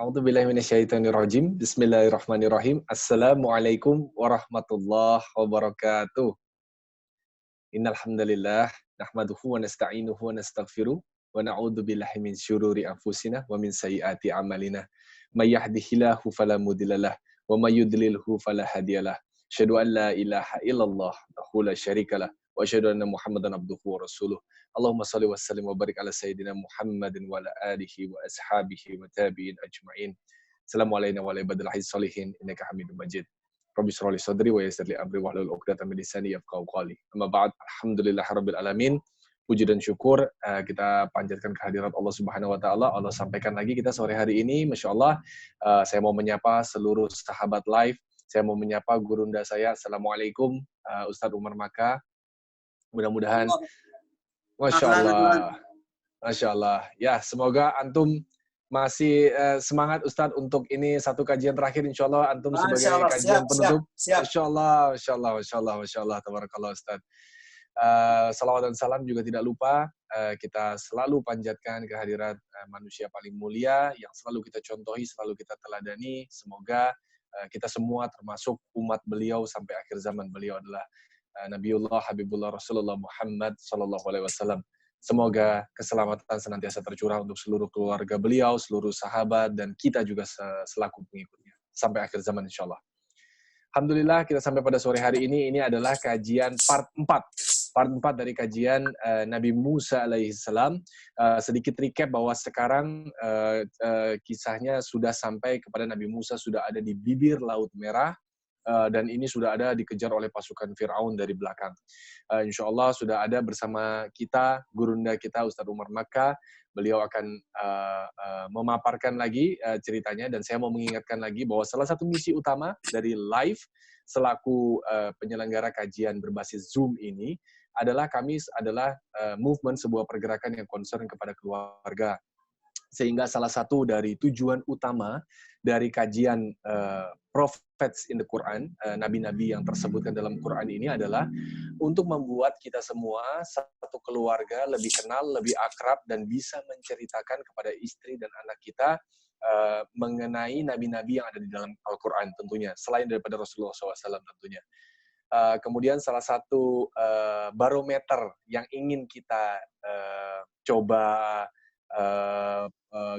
A'udzubillahi minasyaitonirrajim. Bismillahirrahmanirrahim. Assalamualaikum warahmatullahi wabarakatuh. Innal hamdalillah nahmaduhu wa nasta'inuhu wa nastaghfiruh wa na'udzubillahi min syururi anfusina wa min sayyiati a'malina. May yahdihillahu fala mudhillalah wa may yudlilhu fala hadiyalah. Asyhadu an la ilaha illallah wahdahu la syarikalah wa asyhadu anna Muhammadan abduhu wa rasuluh. Allahumma shalli wa sallim wa barik ala sayyidina Muhammadin wa ala alihi wa ashabihi wa tabi'in ajma'in. Assalamualaikum warahmatullahi wabarakatuh. Innaka Hamidum Majid. Rabbi shrah li sadri wa yassir li amri wahlul 'uqdatam min lisani yafqahu qawli. Amma ba'd. Alhamdulillahirabbil alamin. Puji dan syukur kita panjatkan kehadirat Allah Subhanahu wa taala. Allah sampaikan lagi kita sore hari ini, masyaallah. Saya mau menyapa seluruh sahabat live. Saya mau menyapa gurunda saya. Assalamualaikum Ustadz Umar Maka. Mudah-mudahan Masya Allah. Masya Allah. Ya, semoga antum masih semangat Ustadz untuk ini satu kajian terakhir. Insya Allah antum sebagai kajian penutup. Siap. Masya Allah, Masya Allah, Masya Allah, Masya Allah. Tabarakallah Ustadz. Salawat dan salam juga tidak lupa kita selalu panjatkan kehadirat manusia paling mulia yang selalu kita contohi, selalu kita teladani. Semoga kita semua termasuk umat beliau sampai akhir zaman. Beliau adalah Nabiullah Habibullah Rasulullah Muhammad sallallahu alaihi wasallam. Semoga keselamatan senantiasa tercurah untuk seluruh keluarga beliau, seluruh sahabat, dan kita juga selaku pengikutnya sampai akhir zaman insyaallah. Alhamdulillah kita sampai pada sore hari ini adalah kajian part 4. Part 4 dari kajian Nabi Musa alaihissalam. Sedikit recap bahwa sekarang kisahnya sudah sampai kepada Nabi Musa, sudah ada di bibir Laut Merah. Dan ini sudah ada dikejar oleh pasukan Fir'aun dari belakang. Insya Allah sudah ada bersama kita, gurunda kita Ustadz Umar Maka. Beliau akan memaparkan lagi ceritanya, dan saya mau mengingatkan lagi bahwa salah satu misi utama dari live selaku penyelenggara kajian berbasis Zoom ini adalah kami adalah movement, sebuah pergerakan yang concern kepada keluarga. Sehingga salah satu dari tujuan utama dari kajian prophets in the Quran, nabi-nabi yang tersebutkan dalam Quran ini adalah untuk membuat kita semua satu keluarga lebih kenal, lebih akrab, dan bisa menceritakan kepada istri dan anak kita mengenai nabi-nabi yang ada di dalam Al-Quran tentunya, selain daripada Rasulullah SAW tentunya. Kemudian salah satu barometer yang ingin kita coba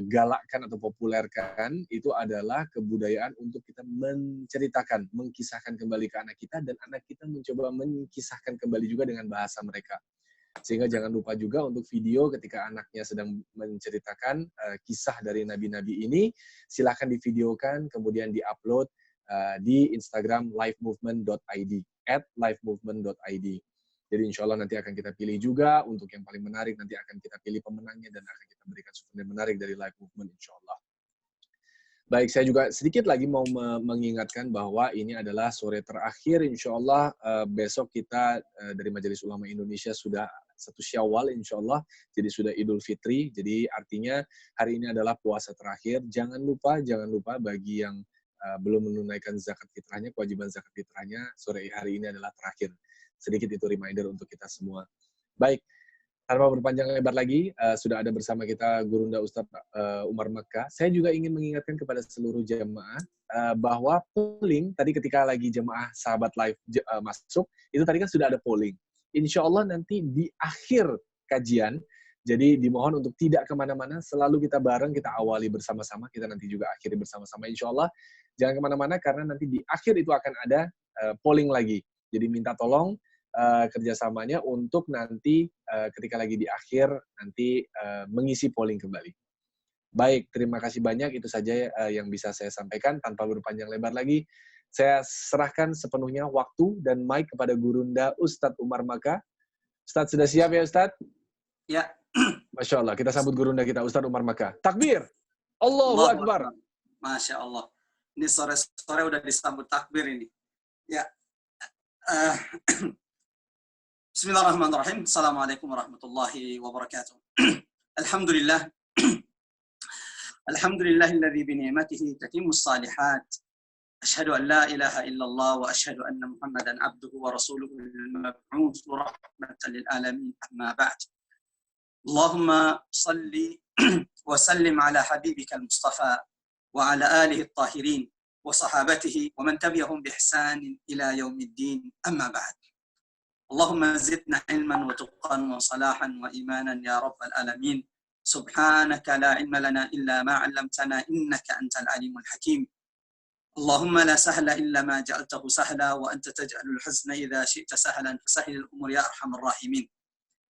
galakkan atau populerkan itu adalah kebudayaan untuk kita menceritakan, mengkisahkan kembali ke anak kita, dan anak kita mencoba mengkisahkan kembali juga dengan bahasa mereka. Sehingga jangan lupa juga untuk video ketika anaknya sedang menceritakan kisah dari nabi-nabi ini, silahkan divideokan, kemudian diupload di Instagram livemovement.id @livemovement.id. Jadi insya Allah nanti akan kita pilih juga untuk yang paling menarik, nanti akan kita pilih pemenangnya dan akan kita berikan souvenir menarik dari Live Movement insya Allah. Baik, saya juga sedikit lagi mau mengingatkan bahwa ini adalah sore terakhir insya Allah. Besok kita dari Majelis Ulama Indonesia sudah 1 Syawal insya Allah, jadi sudah Idul Fitri, jadi artinya hari ini adalah puasa terakhir. Jangan lupa bagi yang belum menunaikan zakat fitrahnya, kewajiban zakat fitrahnya, sore hari ini adalah terakhir. Sedikit itu reminder untuk kita semua. Baik, tanpa berpanjang lebar lagi, sudah ada bersama kita Gurunda Ustadz Umar Maka. Saya juga ingin mengingatkan kepada seluruh jemaah bahwa polling, tadi ketika lagi jemaah sahabat live masuk, itu tadi kan sudah ada polling. Insya Allah nanti di akhir kajian, jadi dimohon untuk tidak kemana-mana, selalu kita bareng, kita awali bersama-sama, kita nanti juga akhiri bersama-sama insya Allah. Jangan kemana-mana karena nanti di akhir itu akan ada polling lagi. Jadi minta tolong kerjasamanya untuk nanti ketika lagi di akhir nanti mengisi polling kembali. Baik, terima kasih banyak. Itu saja yang bisa saya sampaikan tanpa berpanjang lebar lagi. Saya serahkan sepenuhnya waktu dan mic kepada Gurunda Ustadz Umar Maka. Ustadz sudah siap ya Ustadz? Ya. Masya Allah, kita sambut Gurunda kita Ustadz Umar Maka. Takbir! Allahu Akbar! Masya Allah. Ini sore-sore udah disambut takbir ini. Ya. Bismillahirrahmanirrahim. Assalamualaikum warahmatullahi wabarakatuh. Alhamdulillah. Alhamdulillahilladzi bi ni'matihi tatimmus shalihat. Asyhadu an la ilaha illallah wa asyhadu anna Muhammadan abduhu wa rasuluhu al-mab'uts rahmatan lil alamin. Amma ba'd. Allahumma salli wa sallim ala habibika al-Mustafa وعلى آله الطاهرين وصحابته ومن تبعهم بإحسان إلى يوم الدين أما بعد. اللهم زدنا علما وتقا وصلاحا وإيمانا يا رب العالمين. سبحانك لا علم لنا إلا ما علمتنا إنك أنت العليم الحكيم. اللهم لا سهل إلا ما جعلته سهلا وأنت تجعل الحزن إذا شئت سهلا فسهل الأمور يا أرحم الراحمين.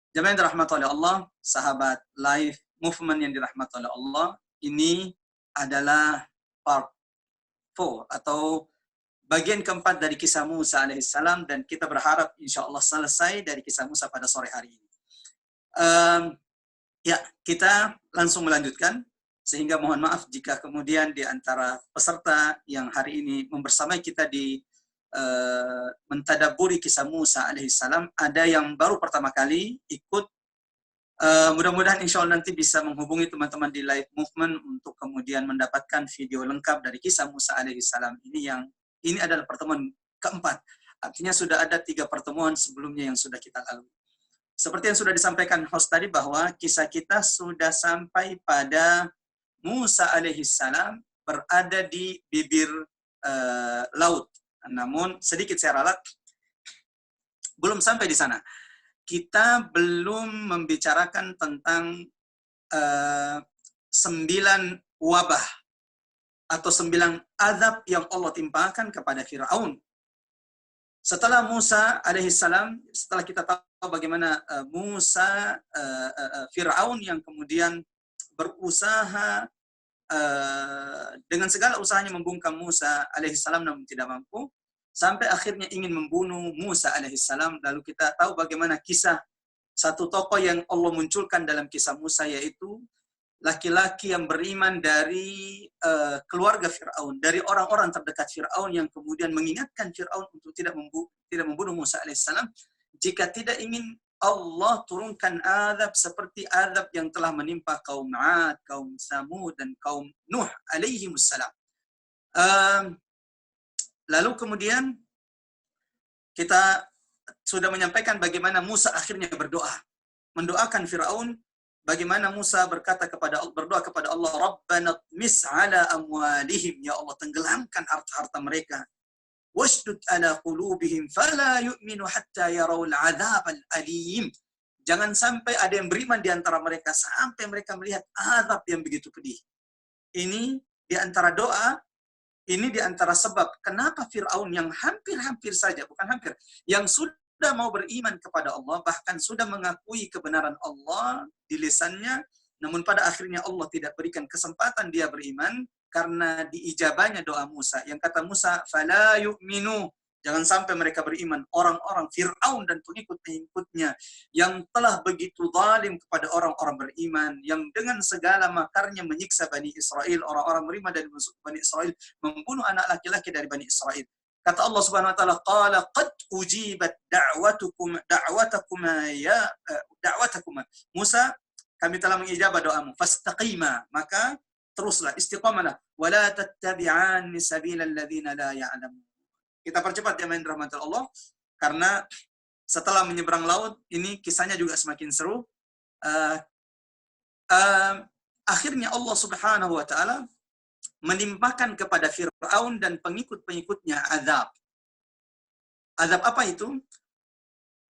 Jemaah yang dirahmati oleh Allah, sahabat live movement yang dirahmati oleh Allah, ini adalah part 4 atau bagian keempat dari kisah Musa alaihissalam, dan kita berharap insya Allah selesai dari kisah Musa pada sore hari ini. Ya, kita langsung melanjutkan, sehingga mohon maaf jika kemudian di antara peserta yang hari ini membersamai kita di mentadaburi kisah Musa alaihissalam ada yang baru pertama kali ikut. Mudah-mudahan insya Allah nanti bisa menghubungi teman-teman di live movement untuk kemudian mendapatkan video lengkap dari kisah Musa alaihissalam ini adalah pertemuan keempat. Artinya sudah ada 3 pertemuan sebelumnya yang sudah kita lalui. Seperti yang sudah disampaikan host tadi bahwa kisah kita sudah sampai pada Musa alaihissalam berada di bibir laut. Namun sedikit saya ralat, belum sampai di sana. Kita belum membicarakan tentang 9 wabah atau 9 azab yang Allah timpakan kepada Fir'aun. Setelah Musa alaihissalam, setelah kita tahu bagaimana Fir'aun yang kemudian berusaha dengan segala usahanya membungkam Musa alaihissalam namun tidak mampu, sampai akhirnya ingin membunuh Musa alaihissalam. Lalu kita tahu bagaimana kisah satu tokoh yang Allah munculkan dalam kisah Musa, yaitu laki-laki yang beriman dari keluarga Fir'aun, dari orang-orang terdekat Fir'aun, yang kemudian mengingatkan Fir'aun untuk tidak membunuh Musa alaihissalam jika tidak ingin Allah turunkan azab seperti azab yang telah menimpa kaum 'Ad, kaum Samud, dan kaum Nuh alaihimussalam. Lalu kemudian kita sudah menyampaikan bagaimana Musa akhirnya berdoa, mendoakan Fir'aun. Bagaimana Musa berdoa kepada Allah, Rabbana tmis ala amwalihim, ya Allah tenggelamkan harta-harta mereka. Washdud ala qulubihim fala yu'minu hatta yarawul adzabal alim. Jangan sampai ada yang beriman di antara mereka sampai mereka melihat azab yang begitu pedih. Ini di antara doa, ini di antara sebab kenapa Fir'aun yang hampir-hampir saja, bukan hampir, yang sudah mau beriman kepada Allah, bahkan sudah mengakui kebenaran Allah di lisannya, namun pada akhirnya Allah tidak berikan kesempatan dia beriman karena diijabahnya doa Musa. Yang kata Musa, fala yu'minu, jangan sampai mereka beriman. Orang-orang Fir'aun dan pengikut-pengikutnya yang telah begitu zalim kepada orang-orang beriman, yang dengan segala makarnya menyiksa Bani Israel, orang-orang beriman dari Bani Israel, membunuh anak laki-laki dari Bani Israel. Kata Allah Subhanahu wa taala, qala qad ujibat da'watakuma Musa, kami telah mengijabah doamu, fastaqima, maka teruslah, istiqamalah, wala tattabi'anni sabilal ladzina la ya'lamun. Kita percepat ya main rahmat Allah, karena setelah menyeberang laut ini kisahnya juga semakin seru. Akhirnya Allah Subhanahu wa taala menimpakan kepada Fir'aun dan pengikut-pengikutnya azab. Azab apa itu?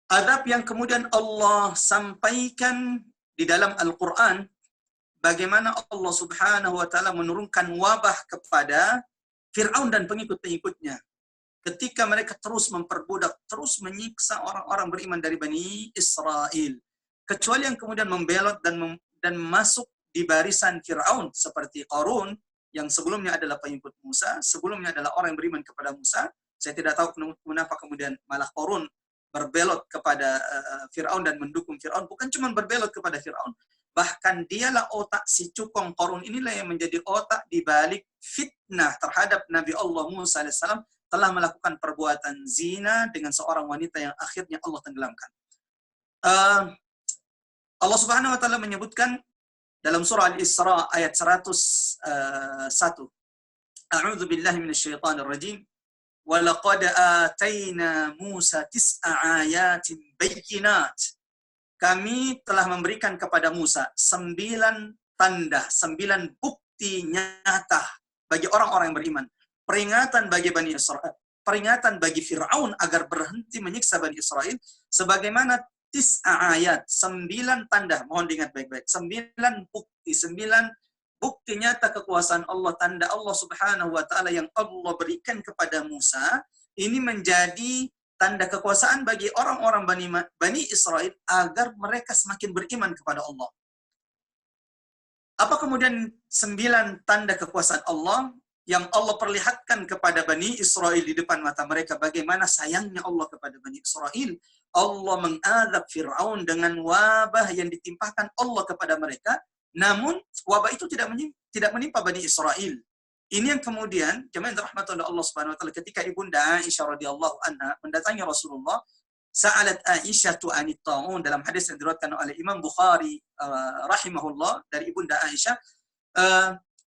Azab yang kemudian Allah sampaikan di dalam Al-Quran, bagaimana Allah Subhanahu wa taala menurunkan wabah kepada Fir'aun dan pengikut-pengikutnya ketika mereka terus memperbudak, terus menyiksa orang-orang beriman dari Bani Israel, kecuali yang kemudian membelot dan masuk di barisan Fir'aun seperti Qarun yang sebelumnya adalah pengikut Musa, sebelumnya adalah orang yang beriman kepada Musa. Saya tidak tahu kenapa kemudian malah Qarun berbelot kepada Fir'aun dan mendukung Fir'aun. Bukan cuma berbelot kepada Fir'aun, bahkan dialah otak, si cukong Qarun inilah yang menjadi otak di balik fitnah terhadap Nabi Allah Musa alaihissalam, telah melakukan perbuatan zina dengan seorang wanita yang akhirnya Allah tenggelamkan. Allah Subhanahu wa taala menyebutkan dalam surah Al-Isra ayat 101. A'udzu billahi minasyaitonir rajim. Wa laqad atayna Musa 9 ayatin bayyinat. Kami telah memberikan kepada Musa 9 tanda, 9 bukti nyata bagi orang-orang yang beriman. Peringatan bagi Bani Israel, peringatan bagi Fir'aun agar berhenti menyiksa Bani Israel, sebagaimana ayat, 9 tanda, mohon diingat baik-baik, 9 bukti, 9 bukti nyata kekuasaan Allah, tanda Allah Subhanahu wa taala yang Allah berikan kepada Musa, ini menjadi tanda kekuasaan bagi orang-orang Bani Israel agar mereka semakin beriman kepada Allah. Apa kemudian 9 tanda kekuasaan Allah yang Allah perlihatkan kepada Bani Israel di depan mata mereka? Bagaimana sayangnya Allah kepada Bani Israel. Allah mengadab Fir'aun dengan wabah yang ditimpakan Allah kepada mereka. Namun wabah itu tidak menimpa Bani Israel. Ini yang kemudian jemaah yang dirahmati oleh Allah Subhanahu wa taala, ketika Ibunda Aisyah radhiyallahu anha mendatangi Rasulullah, sa'alat Aisyah anit ta'un, dalam hadis yang diriwayatkan oleh Imam Bukhari rahimahullah dari Ibunda Aisyah,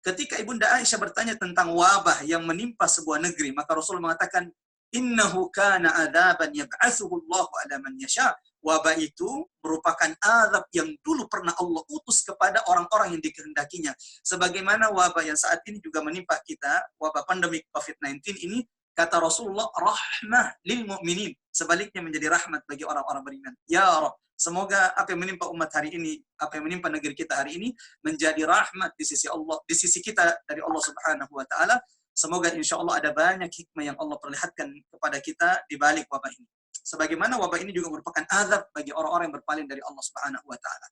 ketika Ibunda Aisyah bertanya tentang wabah yang menimpa sebuah negeri, maka Rasul mengatakan, innahu kana adzaban yab'atsuhu Allah 'ala man yasha. Wabah itu merupakan azab yang dulu pernah Allah utus kepada orang-orang yang dikehendakinya. Sebagaimana wabah yang saat ini juga menimpa kita, wabah pandemik COVID-19 ini, kata Rasulullah, rahmah lil mu'minin. Sebaliknya menjadi rahmat bagi orang-orang beriman. Ya Rabb, semoga apa yang menimpa umat hari ini, apa yang menimpa negeri kita hari ini, menjadi rahmat di sisi Allah, di sisi kita dari Allah Subhanahu wa taala. Semoga insya Allah ada banyak hikmah yang Allah perlihatkan kepada kita di balik wabah ini. Sebagaimana wabah ini juga merupakan azab bagi orang-orang yang berpaling dari Allah Subhanahu wa taala.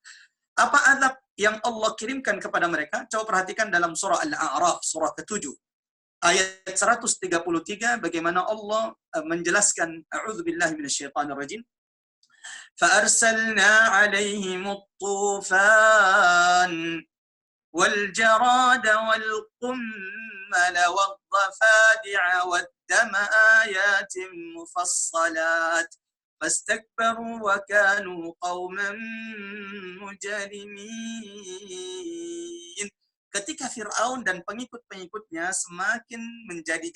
Apa azab yang Allah kirimkan kepada mereka? Coba perhatikan dalam surah Al-A'raf, surah ke-7. Ayat 133, bagaimana Allah menjelaskan, a'udzubillahi minasyaitonir rajim. فَأَرْسَلْنَا عَلَيْهِمُ الطُّوفَانَ وَالْجَرَادَ وَالْقُمَّلَ وَالضَّفَادِعَ وَالدَّمَ آيَاتٍ مُفَصَّلَاتٍ فَاسْتَكْبَرُوا وَكَانُوا قَوْمًا مُجْرِمِينَ. Ketika Fir'aun dan pengikut-pengikutnya semakin menjadi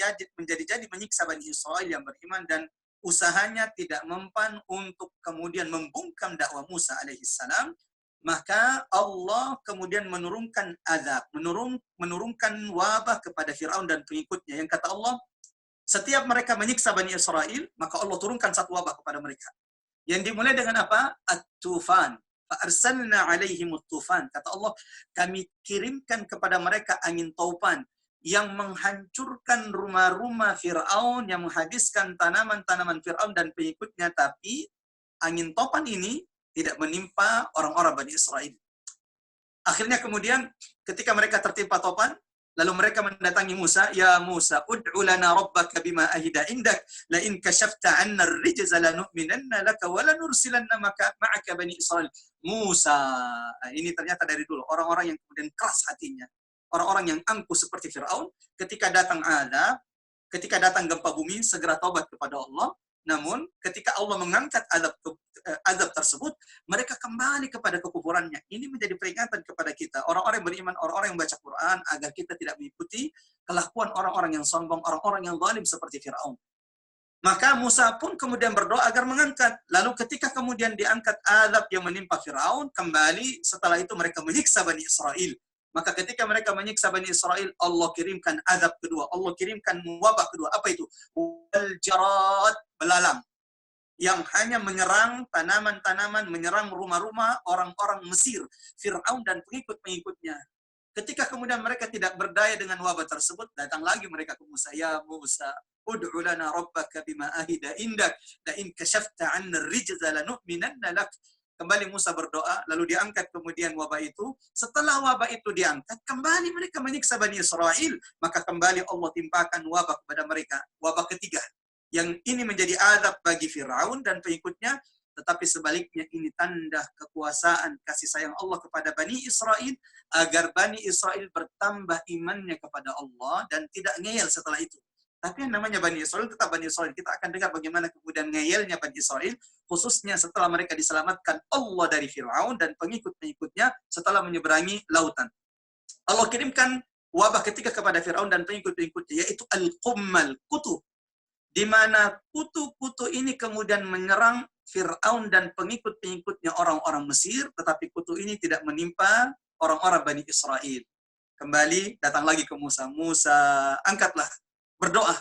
menyiksa Bani Israel yang beriman dan usahanya tidak mempan untuk kemudian membungkam dakwah Musa alaihissalam, maka Allah kemudian menurunkan azab, menurunkan wabah kepada Fir'aun dan pengikutnya. Yang kata Allah, setiap mereka menyiksa Bani Israel, maka Allah turunkan satu wabah kepada mereka. Yang dimulai dengan apa? At-tufan. Fa'arsalna alaihim at-tufan. Kata Allah, kami kirimkan kepada mereka angin taufan yang menghancurkan rumah-rumah Fir'aun, yang menghabiskan tanaman-tanaman Fir'aun dan pengikutnya. Tapi angin taufan ini tidak menimpa orang-orang Bani Israel. Akhirnya kemudian ketika mereka tertimpa taufan, lalu mereka mendatangi Musa, ya Musa, ud'u lana rabbaka bima ahida indak, la in kashafta 'anna ar-rijza lanu'minanna laka wa lanursilanna ma'aka Bani Israel. Musa, ini ternyata dari dulu orang-orang yang kemudian keras hatinya, orang-orang yang angkuh seperti Fir'aun, ketika datang azab, ketika datang gempa bumi, segera taubat kepada Allah. Namun ketika Allah mengangkat azab tersebut, mereka kembali kepada kekufurannya. Ini menjadi peringatan kepada kita, orang-orang yang beriman, orang-orang yang baca Quran, agar kita tidak mengikuti kelakuan orang-orang yang sombong, orang-orang yang zalim seperti Fir'aun. Maka Musa pun kemudian berdoa agar mengangkat. Lalu ketika kemudian diangkat azab yang menimpa Fir'aun, kembali setelah itu mereka menyiksa Bani Israel. Maka ketika mereka menyiksa Bani Israel, Allah kirimkan azab kedua. Allah kirimkan wabah kedua. Apa itu? Wal-jarad, belalang. Yang hanya menyerang tanaman-tanaman, menyerang rumah-rumah orang-orang Mesir, Fir'aun dan pengikut-pengikutnya. Ketika kemudian mereka tidak berdaya dengan wabah tersebut, datang lagi mereka ke Musa. Ya Musa, ud'u lana rabbaka bima ahida indak, la in kashafta 'anna ar-rijza lanu'minanna lak. Kembali Musa berdoa, lalu diangkat kemudian wabah itu. Setelah wabah itu diangkat, kembali mereka menyiksa Bani Israel. Maka kembali Allah timpakan wabah kepada mereka. Wabah ketiga. Yang ini menjadi azab bagi Fir'aun dan pengikutnya. Tetapi sebaliknya ini tanda kekuasaan, kasih sayang Allah kepada Bani Israel. Agar Bani Israel bertambah imannya kepada Allah dan tidak ngeyel setelah itu. Tapi yang namanya Bani Israel tetap Bani Israel. Kita akan dengar bagaimana kemudian ngeyelnya Bani Israel, khususnya setelah mereka diselamatkan Allah dari Fir'aun dan pengikut-pengikutnya setelah menyeberangi lautan. Allah kirimkan wabah ketiga kepada Fir'aun dan pengikut-pengikutnya, yaitu al-qummal, kutu. Di mana kutu-kutu ini kemudian menyerang Fir'aun dan pengikut-pengikutnya orang-orang Mesir, tetapi kutu ini tidak menimpa orang-orang Bani Israel. Kembali datang lagi ke Musa. Musa, angkatlah, berdoa.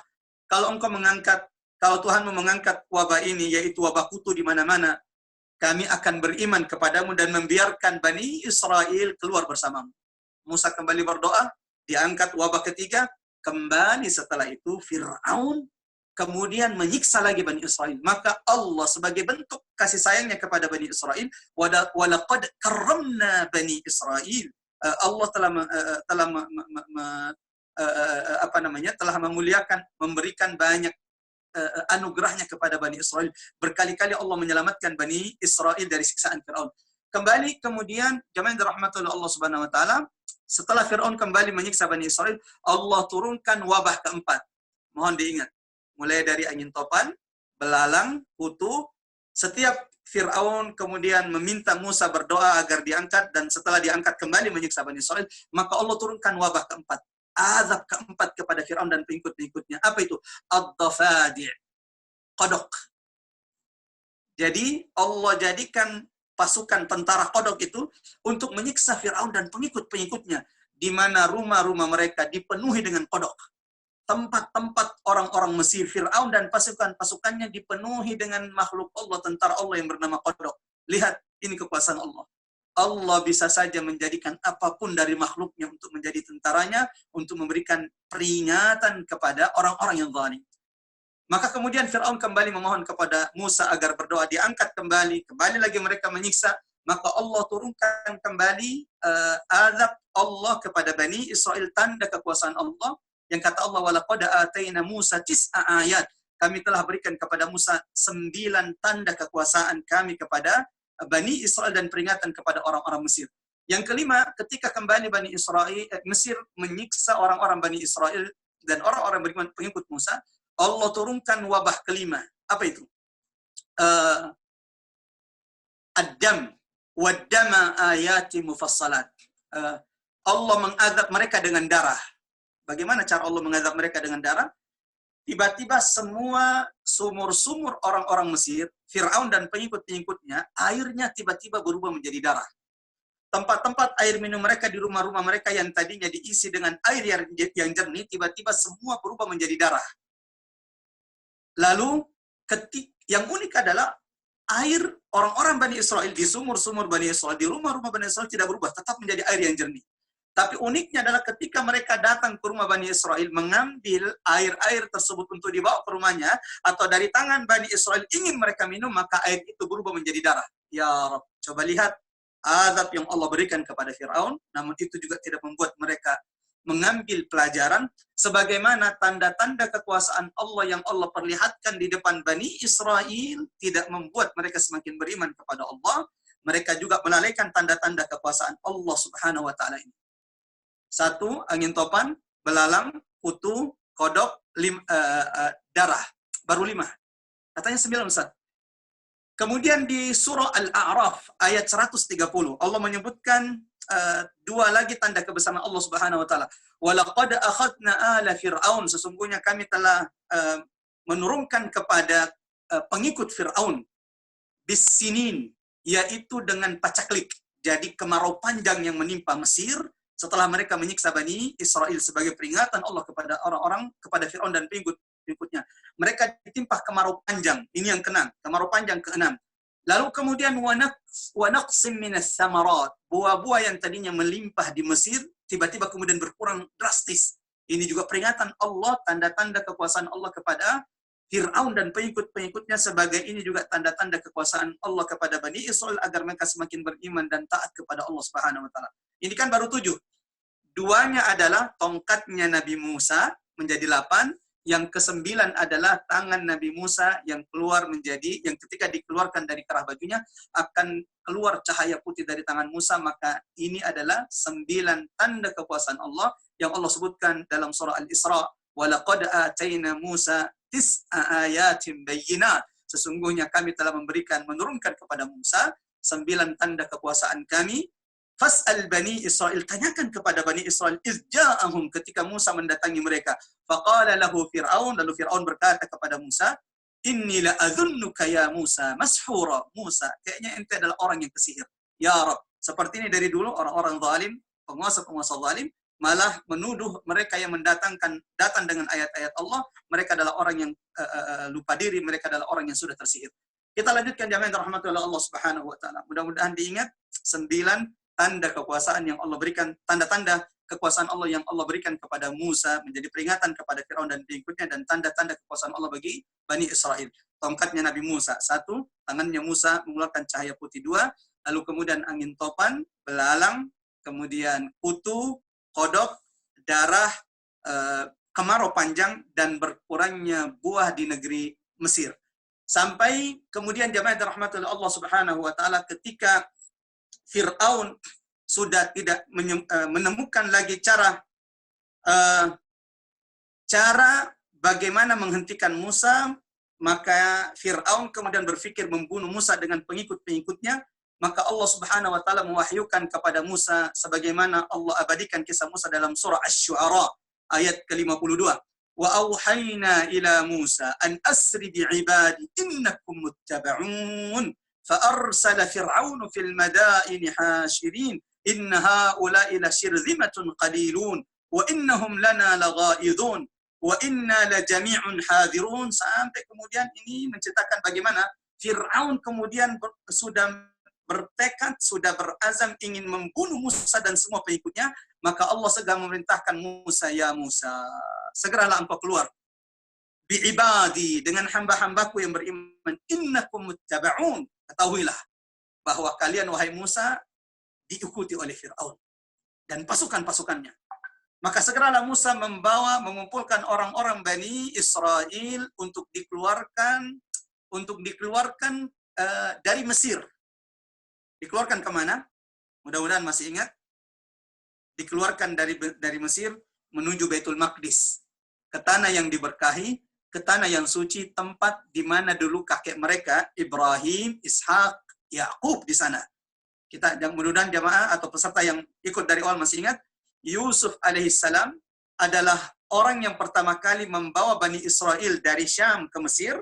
Kalau engkau mengangkat, kalau Tuhan mau mengangkat wabah ini, yaitu wabah kutu di mana-mana, kami akan beriman kepadamu dan membiarkan Bani Israel keluar bersamamu. Musa kembali berdoa, diangkat wabah ketiga, kembali setelah itu Fir'aun kemudian menyiksa lagi Bani Israel. Maka Allah sebagai bentuk kasih sayangnya kepada Bani Israel, walaqad karramna Bani Israel. Allah telah memuliakan, memberikan banyak anugerahnya kepada Bani Israel. Berkali-kali Allah menyelamatkan Bani Israel dari siksaan Fir'aun. Kembali kemudian, jamaah dirahmati oleh Allah Subhanahu wa taala, setelah Fir'aun kembali menyiksa Bani Israel, Allah turunkan wabah keempat. Mohon diingat, mulai dari angin topan, belalang, kutu. Setiap Fir'aun kemudian meminta Musa berdoa agar diangkat, dan setelah diangkat kembali menyiksa Bani Israel, maka Allah turunkan wabah keempat. Azab keempat kepada Fir'aun dan pengikut-pengikutnya. Apa itu? Ad-dafadi', kodok. Jadi Allah jadikan pasukan tentara kodok itu untuk menyiksa Fir'aun dan pengikut-pengikutnya, di mana rumah-rumah mereka dipenuhi dengan kodok. Tempat-tempat orang-orang Mesir, Fir'aun dan pasukan-pasukannya dipenuhi dengan makhluk Allah, tentara Allah yang bernama kodok. Lihat, ini kekuasaan Allah. Allah bisa saja menjadikan apapun dari makhluknya untuk menjadi tentaranya, untuk memberikan peringatan kepada orang-orang yang zalim. Maka kemudian Fir'aun kembali memohon kepada Musa agar berdoa, diangkat kembali lagi mereka menyiksa. Maka Allah turunkan kembali azab Allah kepada Bani Israel, tanda kekuasaan Allah. Yang kata Allah, walaqad atayna Musa 9 ayat. Kami telah berikan kepada Musa 9 tanda kekuasaan kami kepada Bani Israel dan peringatan kepada orang-orang Mesir. Yang kelima, ketika kembali Bani Israel, Mesir menyiksa orang-orang Bani Israel dan orang-orang beriman pengikut Musa, Allah turunkan wabah kelima. Apa itu? Ad-dam wad-dama ayati mufassalat. Allah mengazab mereka dengan darah. Bagaimana cara Allah mengazab mereka dengan darah? Tiba-tiba semua sumur-sumur orang-orang Mesir, Fir'aun dan pengikut-pengikutnya, airnya tiba-tiba berubah menjadi darah. Tempat-tempat air minum mereka di rumah-rumah mereka yang tadinya diisi dengan air yang jernih, tiba-tiba semua berubah menjadi darah. Lalu, yang unik adalah air orang-orang Bani Israel di sumur-sumur Bani Israel, di rumah-rumah Bani Israel tidak berubah, tetap menjadi air yang jernih. Tapi uniknya adalah ketika mereka datang ke rumah Bani Israel, mengambil air-air tersebut untuk dibawa ke rumahnya, atau dari tangan Bani Israel ingin mereka minum, maka air itu berubah menjadi darah. Ya Rabb, coba lihat azab yang Allah berikan kepada Fir'aun, namun itu juga tidak membuat mereka mengambil pelajaran, sebagaimana tanda-tanda kekuasaan Allah yang Allah perlihatkan di depan Bani Israel tidak membuat mereka semakin beriman kepada Allah. Mereka juga melalaikan tanda-tanda kekuasaan Allah Subhanahu wa taala ini. 1, angin topan, belalang, kutu, kodok, darah. Baru 5. Katanya 9, Ustaz. Kemudian di surah Al-A'raf ayat 130, Allah menyebutkan 2 lagi tanda kebesaran Allah Subhanahu wa taala. Walaqad akhadna ala fir'aun, sesungguhnya kami telah menurunkan kepada pengikut Fir'aun bisinin, yaitu dengan pacaklik. Jadi kemarau panjang yang menimpa Mesir setelah mereka menyiksa Bani Israel sebagai peringatan Allah kepada orang-orang, kepada Fir'aun dan pengikutnya. Mereka ditimpah kemarau panjang. Ini yang ke-6, kemarau panjang ke-6. Lalu kemudian wa naqsim minas samarat, buah-buah yang tadinya melimpah di Mesir tiba-tiba kemudian berkurang drastis. Ini juga peringatan Allah, tanda-tanda kekuasaan Allah kepada Fir'aun dan pengikut-pengikutnya, sebagai ini juga tanda-tanda kekuasaan Allah kepada Bani Israel agar mereka semakin beriman dan taat kepada Allah Subhanahu wa taala. Ini kan baru 7. 2-nya adalah tongkatnya Nabi Musa menjadi 8. Yang ke-9 adalah tangan Nabi Musa yang keluar menjadi, yang ketika dikeluarkan dari kerah bajunya akan keluar cahaya putih dari tangan Musa. Maka ini adalah 9 tanda kekuasaan Allah yang Allah sebutkan dalam surah Al-Isra. Walaqad atayna Musa 9 ayatin bayyinat. Sesungguhnya kami telah menurunkan kepada Musa 9 tanda kekuasaan kami. Fas'al Bani Israel, tanyakan kepada Bani Israel, izja'ahum, ketika Musa mendatangi mereka. Faqala lahu Fir'aun, lalu Fir'aun berkata kepada Musa, inni la'adhunnuka ya Musa mashhura. Musa, kayaknya ente adalah orang yang kesihir. Ya Rabb, seperti ini dari dulu orang-orang zalim, penguasa-penguasa zalim, malah menuduh mereka yang datang dengan ayat-ayat Allah, mereka adalah orang yang lupa diri, mereka adalah orang yang sudah tersihir. Kita lanjutkan jamaah yang dirahmati oleh Allah Subhanahu wa taala. Mudah-mudahan diingat 9 tanda kekuasaan yang Allah berikan, tanda-tanda kekuasaan Allah yang Allah berikan kepada Musa menjadi peringatan kepada Firaun dan pengikutnya, dan tanda-tanda kekuasaan Allah bagi Bani Israel. Tongkatnya Nabi Musa 1, tangannya Musa mengeluarkan cahaya putih 2, lalu kemudian angin topan, belalang, kemudian kutu, kodok, darah, kemarau panjang, dan berkurangnya buah di negeri Mesir. Sampai kemudian jamaah dirahmati oleh Allah Subhanahu wa taala, ketika Firaun sudah tidak menemukan lagi cara bagaimana menghentikan Musa, maka Firaun kemudian berpikir membunuh Musa dengan pengikut-pengikutnya. Maka Allah Subhanahu wa taala mewahyukan kepada Musa sebagaimana Allah abadikan kisah Musa dalam surah Asy-Syu'ara ayat ke-52. Wa auhayna ila Musa an asri bi'ibadi innakum muttaba'un fa arsala fir'aunu fil madaini hashirin inna haula'i lasyirzimatun qalilun wa innahum lana laghaidun wa inna lajami'un hadirun. Sampai kemudian ini menceritakan bagaimana Fir'aun kemudian sudah bertekad, sudah berazam ingin membunuh Musa dan semua pengikutnya. Maka Allah segera memerintahkan Musa, ya Musa, segeralah engkau keluar. Bi'ibadi, dengan hamba-hambaku yang beriman. Innakum muttaba'un. Ketahuilah bahwa kalian, wahai Musa, diikuti oleh Fir'aun dan pasukan-pasukannya. Maka segeralah Musa mengumpulkan orang-orang Bani Israel untuk dikeluarkan dari Mesir. Dikeluarkan kemana? Mudah-mudahan masih ingat. Dikeluarkan dari Mesir menuju Baitul Maqdis, ke tanah yang diberkahi, ke tanah yang suci, tempat di mana dulu kakek mereka Ibrahim, Ishak, Yakub di sana. Kita mudah-mudahan jamaah atau peserta yang ikut dari awal masih ingat, Yusuf alaihissalam adalah orang yang pertama kali membawa Bani Israel dari Syam ke Mesir.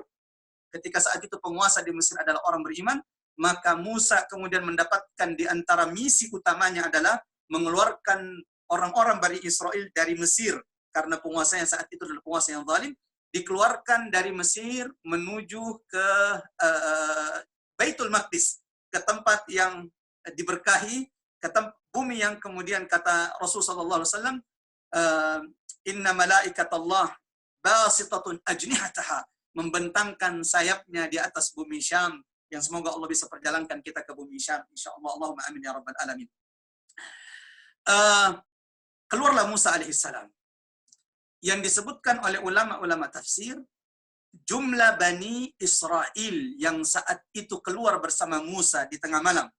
Ketika saat itu penguasa di Mesir adalah orang beriman, maka Musa kemudian mendapatkan di antara misi utamanya adalah mengeluarkan orang-orang Bani Israel dari Mesir, karena penguasa yang saat itu adalah penguasa yang zalim. Dikeluarkan dari Mesir menuju ke Baitul Maqdis, ke tempat yang diberkahi, ke bumi yang kemudian kata Rasulullah SAW, inna malaikatallah basitatun ajnihataha, membentangkan sayapnya di atas bumi Syam, yang semoga Allah bisa perjalankan kita ke bumi Syam, insyaallah. Allahumma amin ya rabbal alamin. Keluarlah Musa alaihissalam. Yang disebutkan oleh ulama-ulama tafsir, jumlah Bani Israel yang saat itu keluar bersama Musa di tengah malam,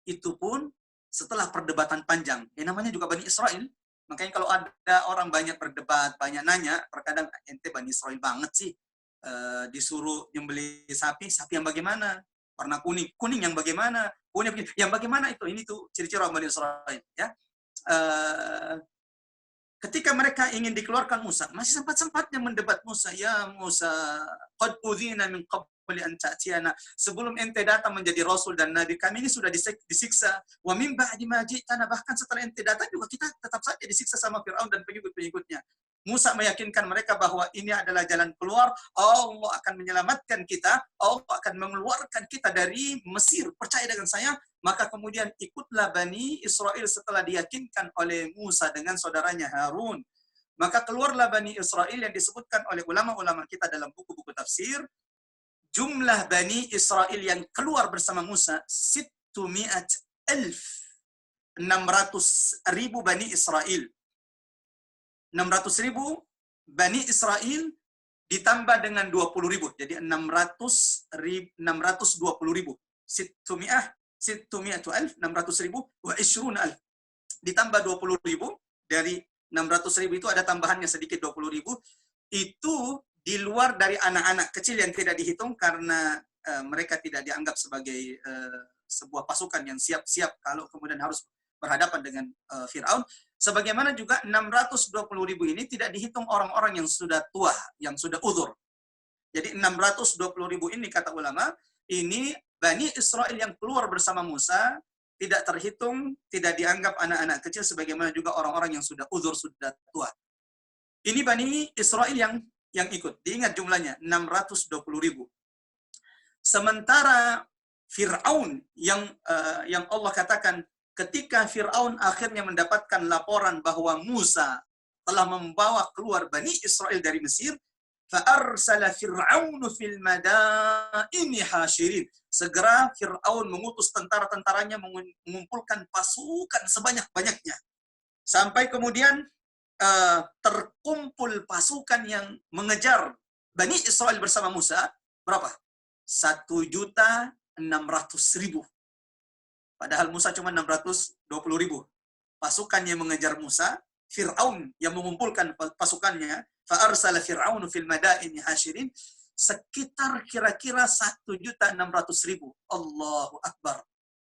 itu pun setelah perdebatan panjang. Namanya juga Bani Israel. Makanya kalau ada orang banyak berdebat, banyak nanya, terkadang ente Bani Israel banget sih. Disuruh nyembelih sapi yang bagaimana? Warna kuning yang bagaimana? Kuning yang bagaimana itu? Ini tuh ciri-ciri orang Bani Israel. Ya. Ketika mereka ingin dikeluarkan Musa, masih sempat-sempatnya mendebat Musa. Ya Musa, qad udhina min qabli an ta'tiyana. Sebelum ente datang menjadi rasul dan nabi, kami ini sudah disiksa. Wa min ba'di ma ji'tana, bahkan setelah ente datang juga kita tetap saja disiksa sama Firaun dan pengikut-pengikutnya. Musa meyakinkan mereka bahwa ini adalah jalan keluar. Allah akan menyelamatkan kita. Allah akan mengeluarkan kita dari Mesir. Percaya dengan saya. Maka kemudian ikutlah Bani Israel setelah diyakinkan oleh Musa dengan saudaranya Harun. Maka keluarlah Bani Israel yang disebutkan oleh ulama-ulama kita dalam buku-buku tafsir. Jumlah Bani Israel yang keluar bersama Musa 600,000 Bani Israel. 600,000 Bani Israel ditambah dengan 20,000. Jadi 620,000. 600,000 wa 20,000 ditambah 20,000. Dari 600,000 itu ada tambahannya sedikit 20,000. Itu di luar dari anak-anak kecil yang tidak dihitung karena mereka tidak dianggap sebagai sebuah pasukan yang siap-siap kalau kemudian harus berhadapan dengan Firaun. Sebagaimana juga 620,000 ini tidak dihitung orang-orang yang sudah tua, yang sudah uzur. Jadi 620,000 ini kata ulama, ini Bani Israel yang keluar bersama Musa tidak terhitung, tidak dianggap anak-anak kecil sebagaimana juga orang-orang yang sudah uzur, sudah tua. Ini Bani Israel yang ikut. Diingat jumlahnya 620.000. Sementara Fir'aun yang Allah katakan ketika Fir'aun akhirnya mendapatkan laporan bahwa Musa telah membawa keluar Bani Israel dari Mesir, fa'arsala Fir'aunu fil madaini hasyirin. Segera Fir'aun mengutus tentara-tentaranya mengumpulkan pasukan sebanyak-banyaknya. Sampai kemudian terkumpul pasukan yang mengejar Bani Israel bersama Musa, berapa? 1.600.000. Padahal Musa cuma 620.000. Pasukan yang mengejar Musa, Fir'aun yang mengumpulkan pasukannya, fa'arsala Fir'aunu fil madaini hasyirin, sekitar kira-kira 1.600.000. Allahu Akbar.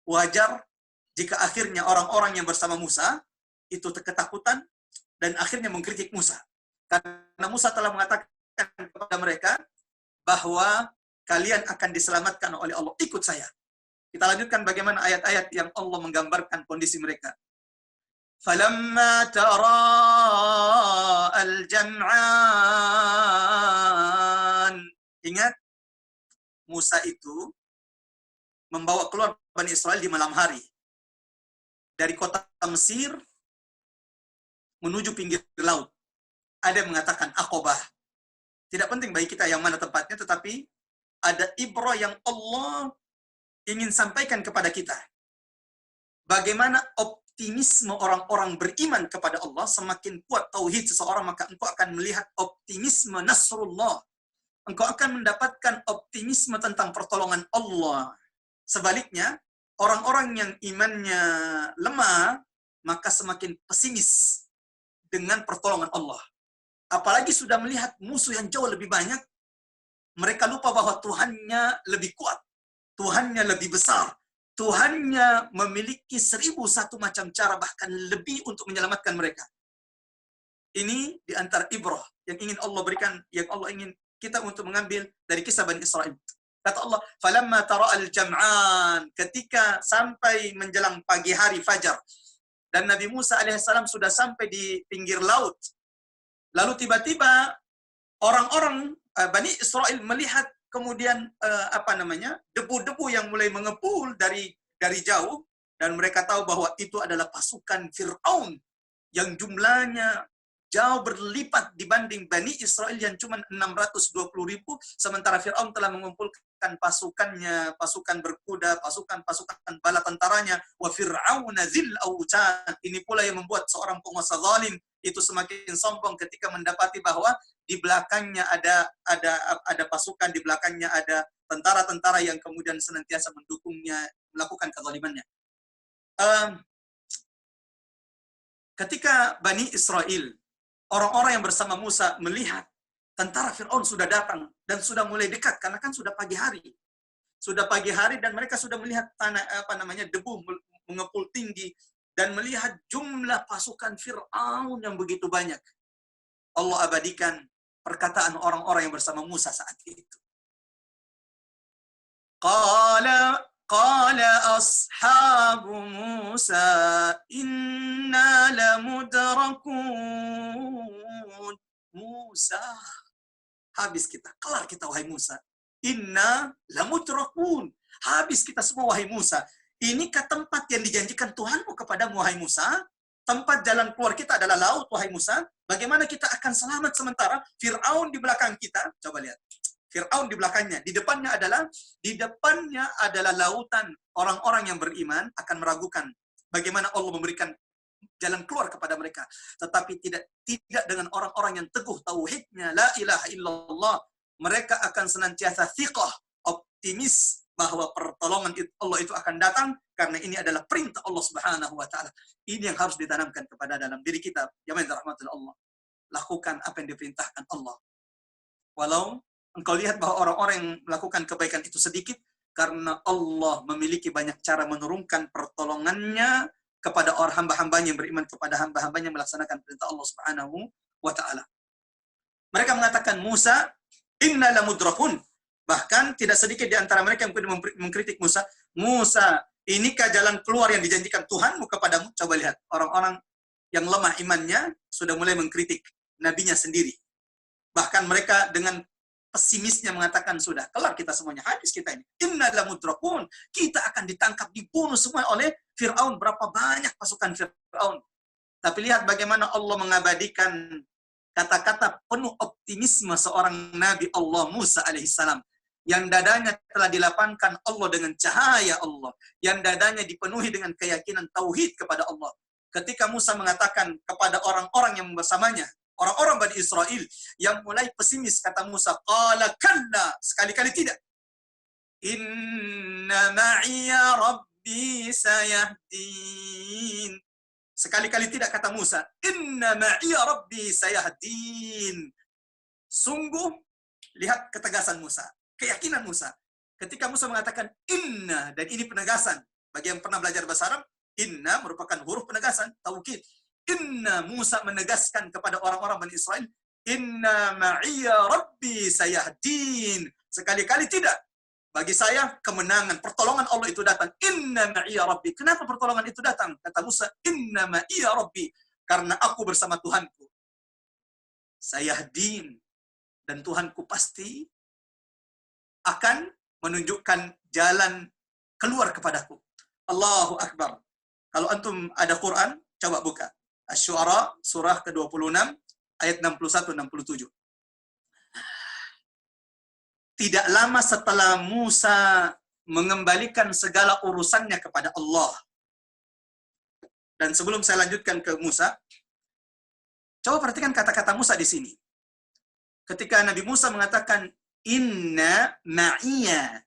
Wajar jika akhirnya orang-orang yang bersama Musa itu ketakutan dan akhirnya mengkritik Musa. Karena Musa telah mengatakan kepada mereka bahwa kalian akan diselamatkan oleh Allah. Ikut saya. Kita lanjutkan bagaimana ayat-ayat yang Allah menggambarkan kondisi mereka. Falamma tara al-jam'an. Ingat, Musa itu membawa keluar Bani Israel di malam hari. Dari kota Mesir menuju pinggir laut. Ada yang mengatakan Aqabah. Tidak penting bagi kita yang mana tempatnya, tetapi ada ibrah yang Allah ingin sampaikan kepada kita. Bagaimana optimisme orang-orang beriman kepada Allah, semakin kuat tauhid seseorang, maka engkau akan melihat optimisme nasrullah. Engkau akan mendapatkan optimisme tentang pertolongan Allah. Sebaliknya, orang-orang yang imannya lemah, maka semakin pesimis dengan pertolongan Allah. Apalagi sudah melihat musuh yang jauh lebih banyak, mereka lupa bahwa Tuhannya lebih kuat, Tuhannya lebih besar, Tuhannya memiliki 1.001 macam cara, bahkan lebih untuk menyelamatkan mereka. Ini di antara ibrah yang ingin Allah berikan, yang Allah ingin kita untuk mengambil dari kisah Bani Israel. Kata Allah, falamma tara al-jam'an, ketika sampai menjelang pagi hari fajar, dan Nabi Musa alaihissalam sudah sampai di pinggir laut. Lalu tiba-tiba orang-orang Bani Israel melihat kemudian debu-debu yang mulai mengepul dari jauh, dan mereka tahu bahwa itu adalah pasukan Fir'aun yang jumlahnya jauh berlipat dibanding Bani Israel yang cuma 620.000, sementara Fir'aun telah mengumpulkan pasukannya, pasukan berkuda, pasukan bala tentaranya, wa fir'auna dzil autad. Ini pula yang membuat seorang penguasa zalim itu semakin sombong ketika mendapati bahwa di belakangnya ada pasukan, di belakangnya ada tentara-tentara yang kemudian senantiasa mendukungnya melakukan kezalimannya. Ketika Bani Israel, orang-orang yang bersama Musa melihat tentara Fir'aun sudah datang dan sudah mulai dekat, karena kan sudah pagi hari. Sudah pagi hari dan mereka sudah melihat debu mengepul tinggi dan melihat jumlah pasukan Fir'aun yang begitu banyak. Allah abadikan perkataan orang-orang yang bersama Musa saat itu. Qala ashabu Musa inna lamudrakun. Musa, habis kita, kelar kita wahai Musa. Inna lamudrakun. Habis kita semua wahai Musa. Inikah tempat yang dijanjikan Tuhanmu kepadamu wahai Musa? Tempat jalan keluar kita adalah laut wahai Musa. Bagaimana kita akan selamat sementara Fir'aun di belakang kita? Coba lihat. Fir'aun di belakangnya, di depannya adalah lautan. Orang-orang yang beriman akan meragukan bagaimana Allah memberikan jalan keluar kepada mereka. Tetapi tidak dengan orang-orang yang teguh tauhidnya, la ilaha illallah. Mereka akan senantiasa thiqah, optimis bahwa pertolongan Allah itu akan datang karena ini adalah perintah Allah Subhanahu wa taala. Ini yang harus ditanamkan kepada dalam diri kita. Ya min rahmatul Allah. Lakukan apa yang diperintahkan Allah. Walau engkau lihat bahwa orang-orang yang melakukan kebaikan itu sedikit, karena Allah memiliki banyak cara menurunkan pertolongannya kepada orang hamba-hambanya yang beriman kepada hamba-hambanya melaksanakan perintah Allah Subhanahu wa ta'ala. Mereka mengatakan, Musa, inna lamudrakun. Bahkan tidak sedikit di antara mereka yang mengkritik Musa, Musa, Inikah jalan keluar yang dijanjikan Tuhanmu kepadamu? Coba lihat, orang-orang yang lemah imannya sudah mulai mengkritik nabinya sendiri. Bahkan mereka dengan pesimisnya mengatakan, sudah kelar kita semuanya, habis kita ini. Inna lamudrakun, kita akan ditangkap, dibunuh semua oleh Fir'aun. Berapa banyak pasukan Fir'aun. Tapi lihat bagaimana Allah mengabadikan kata-kata penuh optimisme seorang Nabi Allah Musa alaihissalam. Yang dadanya telah dilapangkan Allah dengan cahaya Allah. Yang dadanya dipenuhi dengan keyakinan tauhid kepada Allah. Ketika Musa mengatakan kepada orang-orang yang bersamanya, orang-orang Bani Israel yang mulai pesimis, kata Musa, qala kalla, sekali-kali tidak. Inna ma'iya rabbi sayahdin. Sekali-kali tidak, kata Musa. Inna ma'iya rabbi sayahdin. Sungguh, lihat ketegasan Musa. Keyakinan Musa. Ketika Musa mengatakan inna, dan ini penegasan. Bagi yang pernah belajar bahasa Arab, inna merupakan huruf penegasan, taukid. Inna, Musa menegaskan kepada orang-orang Bani Israel, inna ma'iya rabbi sayahdin. Sekali-kali tidak. Bagi saya, kemenangan, pertolongan Allah itu datang. Inna ma'iya rabbi. Kenapa pertolongan itu datang? Kata Musa, inna ma'iya rabbi. Karena aku bersama Tuhanku. Sayahdin. Dan Tuhanku pasti akan menunjukkan jalan keluar kepadaku. Allahu Akbar. Kalau antum ada Quran, coba buka. Asy-Syu'ara surah ke-26 ayat 61-67. Tidak lama setelah Musa mengembalikan segala urusannya kepada Allah. Dan sebelum saya lanjutkan ke Musa, coba perhatikan kata-kata Musa di sini. Ketika Nabi Musa mengatakan inna ma'iya,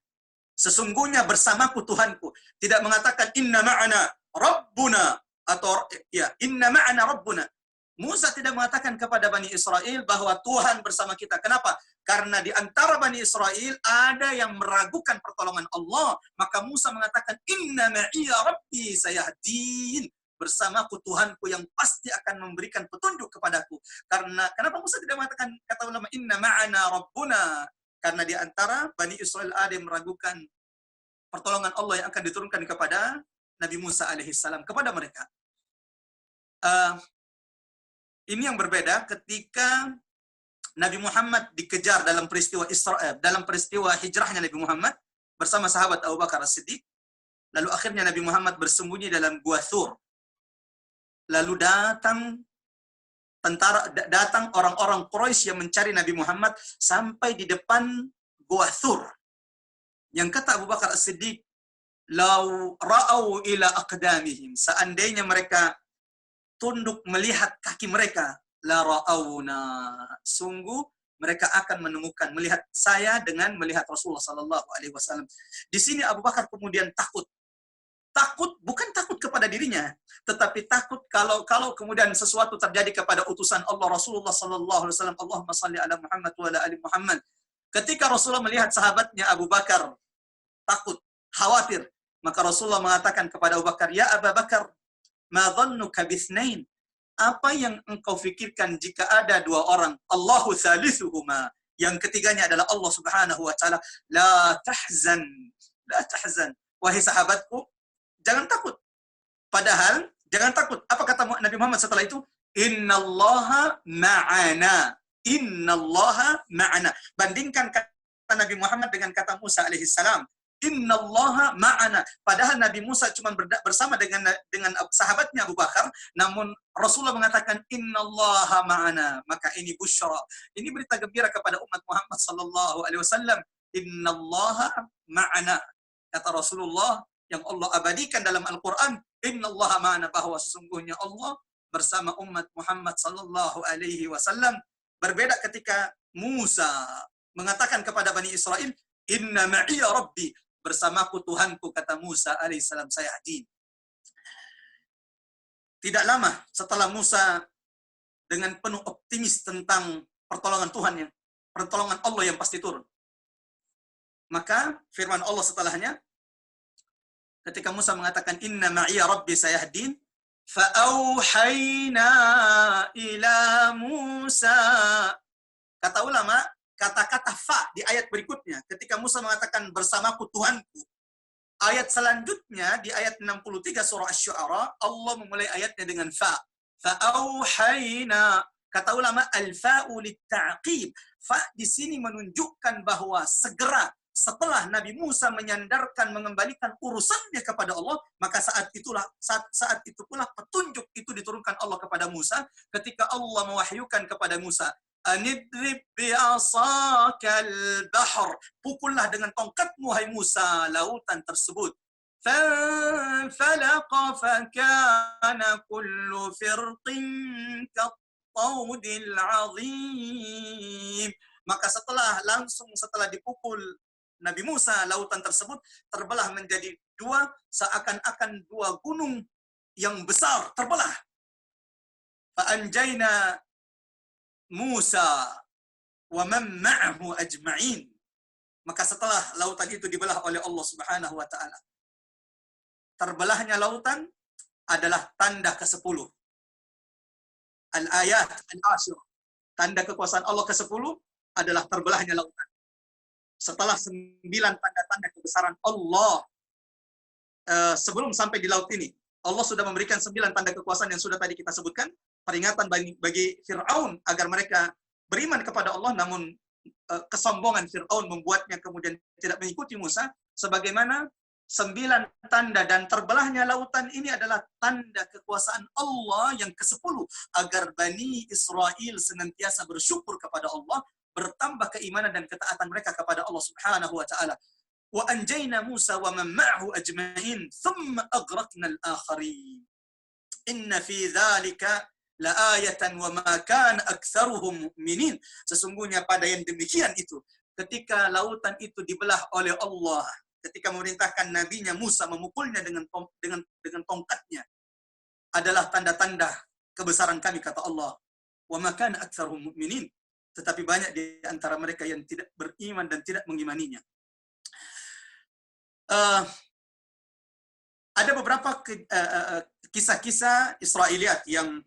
sesungguhnya bersamaku Tuhanku. Tidak mengatakan inna ma'ana Rabbuna atau ya inna ma'ana Rabbuna. Musa tidak mengatakan kepada Bani Israel bahwa Tuhan bersama kita. Kenapa? Karena di antara Bani Israel ada yang meragukan pertolongan Allah. Maka Musa mengatakan inna ma'iya rabbi sayahdin. Bersamaku Tuhanku yang pasti akan memberikan petunjuk kepadaku. Karena kenapa Musa tidak mengatakan, kata ulama, inna ma'ana Rabbuna? Karena di antara Bani Israel ada yang meragukan pertolongan Allah yang akan diturunkan kepada Nabi Musa alaihissalam, kepada mereka. Ini yang berbeda ketika Nabi Muhammad dikejar dalam peristiwa dalam peristiwa hijrahnya Nabi Muhammad bersama sahabat Abu Bakar As-Siddiq. Lalu akhirnya Nabi Muhammad bersembunyi dalam Gua Thur. Lalu datang orang-orang Quraisy yang mencari Nabi Muhammad sampai di depan Gua Thur. Yang kata Abu Bakar As-Siddiq, "Lau ra'au ila aqdamihim." Seandainya mereka tunduk melihat kaki mereka, la ra'auna. Sungguh mereka akan menemukan, melihat saya dengan melihat Rasulullah sallallahu alaihi wasallam. Di sini Abu Bakar kemudian takut. Takut bukan takut kepada dirinya, tetapi takut kalau kemudian sesuatu terjadi kepada utusan Allah Rasulullah sallallahu alaihi wasallam. Allahumma shalli ala Muhammad wa ala ali Muhammad. Ketika Rasulullah melihat sahabatnya Abu Bakar takut, khawatir, maka Rasulullah mengatakan kepada Abu Bakar, "Ya Abu Bakar, ma dhannuka bitsnain?" Apa yang engkau fikirkan jika ada dua orang? Allahu thalithuhuma. Yang ketiganya adalah Allah Subhanahu wa taala. La tahzan. La tahzan. Wahai sahabatku, jangan takut. Padahal, jangan takut. Apa kata Nabi Muhammad setelah itu? Innallaha ma'ana. Innallaha ma'ana. Bandingkan kata Nabi Muhammad dengan kata Musa alaihissalam. Innallaha ma'ana. Padahal Nabi Musa cuma bersama dengan sahabatnya Abu Bakar, namun Rasulullah mengatakan innallaha ma'ana. Maka ini busyra. Ini berita gembira kepada umat Muhammad sallallahu alaihi wasallam. Innallaha ma'ana. Kata Rasulullah yang Allah abadikan dalam Al-Qur'an, innallaha ma'ana, bahwa sesungguhnya Allah bersama umat Muhammad sallallahu alaihi wasallam. Berbeda ketika Musa mengatakan kepada Bani Israel, inna ma'iya rabbi, bersamaku Tuhanku, kata Musa alaihissalam, saya adin. Tidak lama setelah Musa dengan penuh optimis tentang pertolongan Tuhan, pertolongan Allah yang pasti turun, maka firman Allah setelahnya, ketika Musa mengatakan inna ma'iya rabbi sayahdin, fa'auhayna ila Musa. Kata ulama, kata-kata fa di ayat berikutnya, ketika Musa mengatakan bersamaku Tuhanku, Ayat selanjutnya di ayat 63 surah Asy-Syu'ara, Allah memulai ayatnya dengan fa. Fa'auhayna. Kata ulama, al-fa'u lit-ta'qib. Fa di sini menunjukkan bahwa segera setelah Nabi Musa menyandarkan, mengembalikan urusannya kepada Allah, maka saat itu pula petunjuk itu diturunkan Allah kepada Musa ketika Allah mewahyukan kepada Musa, anidrib bi'asakal bahr, pukullah dengan tongkatmu hai Musa lautan tersebut. فانفلق فكان كل فرق كالطود العظيم. Maka setelah dipukul Nabi Musa, lautan tersebut terbelah menjadi dua, seakan-akan dua gunung yang besar terbelah. فأنجينا Musa wa man ma'ahu ajma'in. Maka setelah lautan itu dibelah oleh Allah Subhanahu wa taala, terbelahnya lautan adalah tanda ke-10. Al-ayat al-ashir. Tanda kekuasaan Allah ke-10 adalah terbelahnya lautan. Setelah 9 tanda-tanda kebesaran Allah, sebelum sampai di laut ini, Allah sudah memberikan 9 tanda kekuasaan yang sudah tadi kita sebutkan. Peringatan bagi Fir'aun agar mereka beriman kepada Allah, namun kesombongan Fir'aun membuatnya kemudian tidak mengikuti Musa. Sebagaimana 9 tanda dan terbelahnya lautan ini adalah tanda kekuasaan Allah yang ke-10, agar Bani Israel senantiasa bersyukur kepada Allah, bertambah keimanan dan ketaatan mereka kepada Allah Subhanahu wa taala. Wa anjayna Musa wa man ma'ahu ajma'in thumma aghraqna al-akharin. Inna fi dzalika la'ayatan wa ma kana aktsaruhum mu'minin. Sesungguhnya pada yang demikian itu, ketika lautan itu dibelah oleh Allah, ketika memerintahkan nabinya Musa memukulnya dengan tongkatnya, adalah tanda-tanda kebesaran kami, kata Allah. Wa ma kana aktsaruhum mu'minin. Tetapi banyak di antara mereka yang tidak beriman dan tidak mengimaninya. Ada beberapa kisah-kisah Israiliyat yang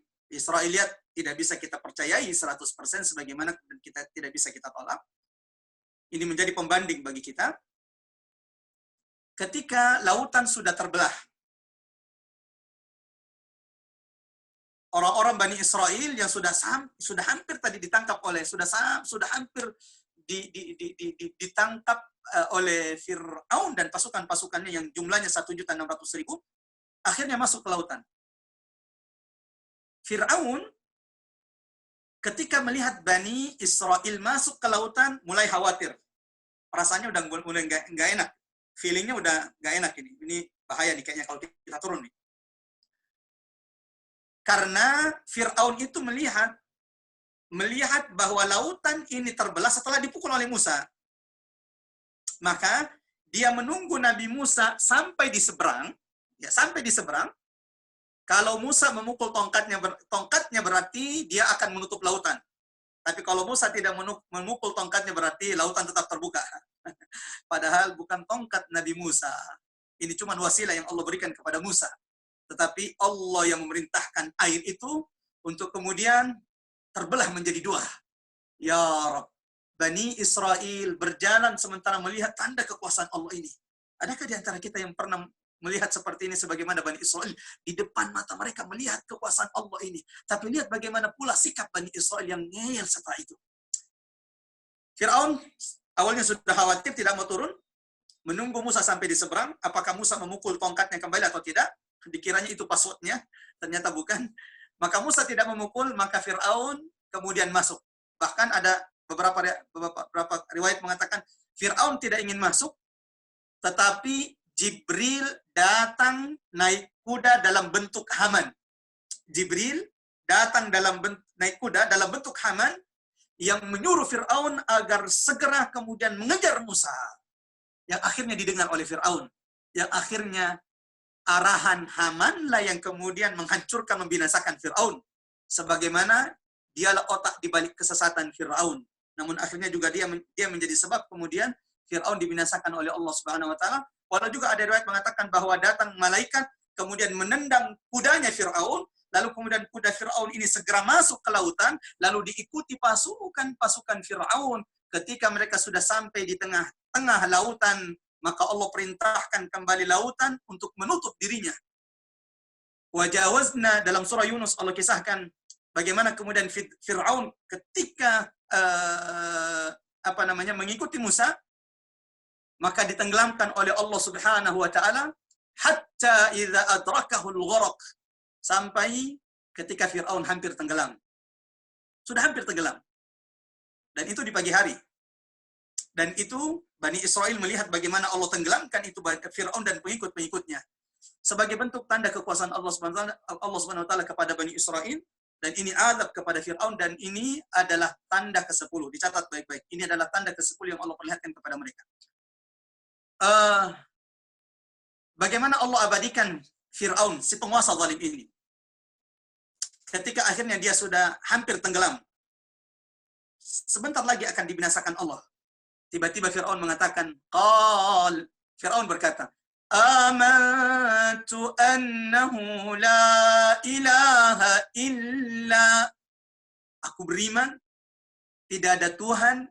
tidak bisa kita percayai 100% sebagaimana kita tidak bisa kita tolak. Ini menjadi pembanding bagi kita. Ketika lautan sudah terbelah, orang-orang Bani Israel yang sudah hampir tadi ditangkap oleh, sudah hampir ditangkap oleh Fir'aun dan pasukan-pasukannya yang jumlahnya 1.600.000, akhirnya masuk ke lautan. Fir'aun ketika melihat Bani Israel masuk ke lautan mulai khawatir. Rasanya udah mulai nggak enak. Feelingnya udah nggak enak ini. Ini bahaya nih kayaknya kalau kita turun nih. Karena Fir'aun itu melihat bahwa lautan ini terbelah setelah dipukul oleh Musa. Maka dia menunggu Nabi Musa sampai di seberang, ya sampai di seberang. Kalau Musa memukul tongkatnya berarti dia akan menutup lautan. Tapi kalau Musa tidak memukul tongkatnya berarti lautan tetap terbuka. Padahal bukan tongkat Nabi Musa. Ini cuma wasilah yang Allah berikan kepada Musa. Tetapi Allah yang memerintahkan air itu untuk kemudian terbelah menjadi dua. Ya Rabb, Bani Israel berjalan sementara melihat tanda kekuasaan Allah ini. Adakah di antara kita yang pernah melihat seperti ini sebagaimana Bani Israel di depan mata mereka melihat kekuasaan Allah ini? Tapi lihat bagaimana pula sikap Bani Israel yang ngeyel setelah itu. Fir'aun awalnya sudah khawatir, tidak mau turun, menunggu Musa sampai di seberang, apakah Musa memukul tongkatnya kembali atau tidak. Dikiranya itu passwordnya, ternyata bukan. Maka Musa tidak memukul, maka Fir'aun kemudian masuk. Bahkan ada beberapa riwayat mengatakan Fir'aun tidak ingin masuk, tetapi Jibril datang naik kuda dalam bentuk Haman. Jibril datang naik kuda dalam bentuk Haman yang menyuruh Fir'aun agar segera kemudian mengejar Musa. Yang akhirnya didengar oleh Fir'aun. Yang akhirnya arahan Hamanlah yang kemudian menghancurkan, membinasakan Fir'aun. Sebagaimana dialah otak dibalik kesesatan Fir'aun. Namun akhirnya juga dia menjadi sebab kemudian Fir'aun dibinasakan oleh Allah Subhanahu wa taala. Walau juga ada riwayat mengatakan bahwa datang malaikat kemudian menendang kudanya Fir'aun, lalu kemudian kuda Fir'aun ini segera masuk ke lautan, lalu diikuti pasukan Fir'aun. Ketika mereka sudah sampai di tengah-tengah lautan maka Allah perintahkan kembali lautan untuk menutup dirinya. Wajawazna, dalam surah Yunus Allah kisahkan bagaimana kemudian Fir'aun ketika mengikuti Musa, maka ditenggelamkan oleh Allah Subhanahu wa taala hatta idza adrakahu al-gharq, sampai ketika Fir'aun hampir tenggelam. Sudah hampir tenggelam. Dan itu di pagi hari. Dan itu Bani Israel melihat bagaimana Allah tenggelamkan itu Fir'aun dan pengikut-pengikutnya. Sebagai bentuk tanda kekuasaan Allah Subhanahu wa taala kepada Bani Israel, dan ini azab kepada Fir'aun, dan ini adalah tanda ke-10. Dicatat baik-baik. Ini adalah tanda ke-10 yang Allah perlihatkan kepada mereka. Bagaimana Allah abadikan Fir'aun, si penguasa zalim ini. Ketika akhirnya dia sudah hampir tenggelam, sebentar lagi akan dibinasakan Allah. Tiba-tiba Fir'aun mengatakan, Fir'aun berkata, amantu annahu la ilaha illa. Aku beriman, tidak ada Tuhan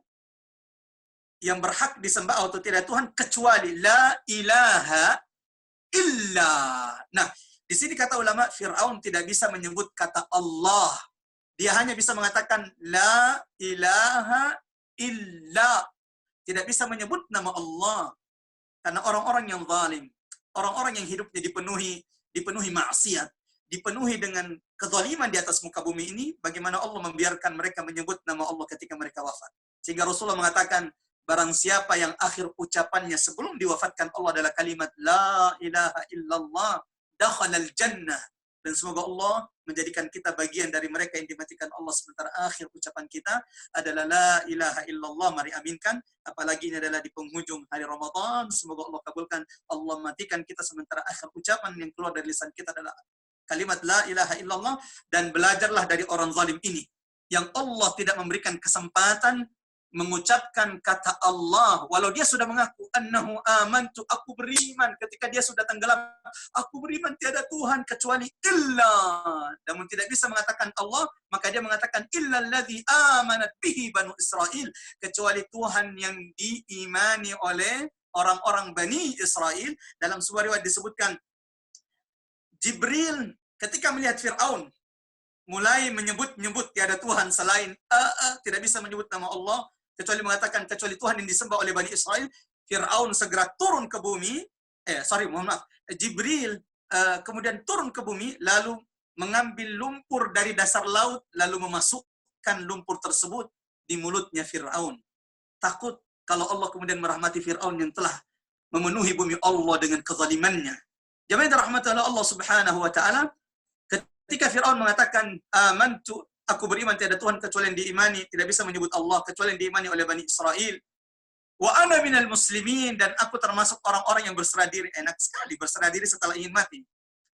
yang berhak disembah atau tidak Tuhan kecuali la ilaha illa. Nah, di sini kata ulama, Fir'aun tidak bisa menyebut kata Allah. Dia hanya bisa mengatakan la ilaha illa. Tidak bisa menyebut nama Allah. Karena orang-orang yang zalim, orang-orang yang hidupnya dipenuhi maksiat, dipenuhi dengan kezaliman di atas muka bumi ini, bagaimana Allah membiarkan mereka menyebut nama Allah ketika mereka wafat. Sehingga Rasulullah mengatakan, barang siapa yang akhir ucapannya sebelum diwafatkan Allah adalah kalimat la ilaha illallah, dakhalal jannah. Dan semoga Allah menjadikan kita bagian dari mereka yang dimatikan Allah sementara akhir ucapan kita adalah la ilaha illallah. Mari aminkan. Apalagi ini adalah di penghujung hari Ramadan. Semoga Allah kabulkan. Allah matikan kita sementara akhir ucapan yang keluar dari lisan kita adalah kalimat la ilaha illallah. Dan belajarlah dari orang zalim ini, yang Allah tidak memberikan kesempatan mengucapkan kata Allah, walau dia sudah mengaku annahu amantu, aku beriman, ketika dia sudah tenggelam, aku beriman tiada Tuhan kecuali illa, namun tidak bisa mengatakan Allah, maka dia mengatakan illalladzi amanat bihi banu Israel, kecuali Tuhan yang diimani oleh orang-orang Bani Israel. Dalam sebuah riwayat disebutkan, Jibril ketika melihat Fir'aun mulai menyebut-nyebut tiada Tuhan selain tidak bisa menyebut nama Allah kecuali mengatakan kecuali Tuhan yang disembah oleh Bani Israel, Fir'aun segera turun ke bumi, Jibril kemudian turun ke bumi, lalu mengambil lumpur dari dasar laut, lalu memasukkan lumpur tersebut di mulutnya Fir'aun. Takut kalau Allah kemudian merahmati Fir'aun yang telah memenuhi bumi Allah dengan kezalimannya. Jemaah yang dirahmati oleh Allah Subhanahu wa taala, ketika Fir'aun mengatakan amantu, aku beriman tiada Tuhan kecuali yang diimani, tidak bisa menyebut Allah kecuali yang diimani oleh Bani Israel. Wa ana minal muslimin, dan aku termasuk orang-orang yang berserah diri. Enak sekali berserah diri setelah ingin mati.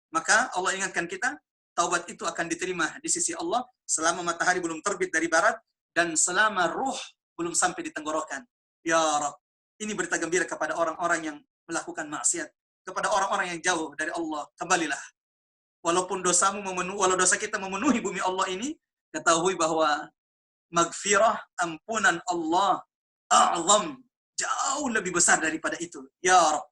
Maka Allah ingatkan kita, taubat itu akan diterima di sisi Allah selama matahari belum terbit dari barat dan selama ruh belum sampai di tenggorokan. Ya Rabb, ini berita gembira kepada orang-orang yang melakukan maksiat, kepada orang-orang yang jauh dari Allah. Kembalilah. Walaupun walau dosa kita memenuhi bumi Allah ini, ketahui bahwa magfirah, ampunan Allah a'zam, jauh lebih besar daripada itu. Ya Rabb.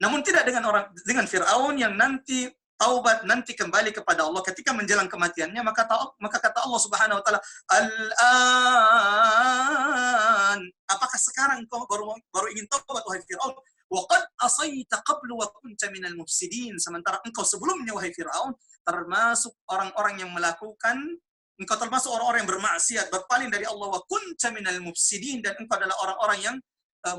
Namun tidak dengan Fir'aun yang nanti taubat, nanti kembali kepada Allah ketika menjelang kematiannya, maka kata Allah Subhanahu wa taala, al-an, apakah sekarang engkau baru ingin taubat wahai Fir'aun? Wa qad asaita qablu wa kunta minal mufsidin, sementara engkau sebelumnya wahai Fir'aun termasuk orang-orang yang melakukan, engkau termasuk orang-orang yang bermaksiat, berpaling dari Allah, wa kunta minal mufsidin, dan engkau adalah orang-orang yang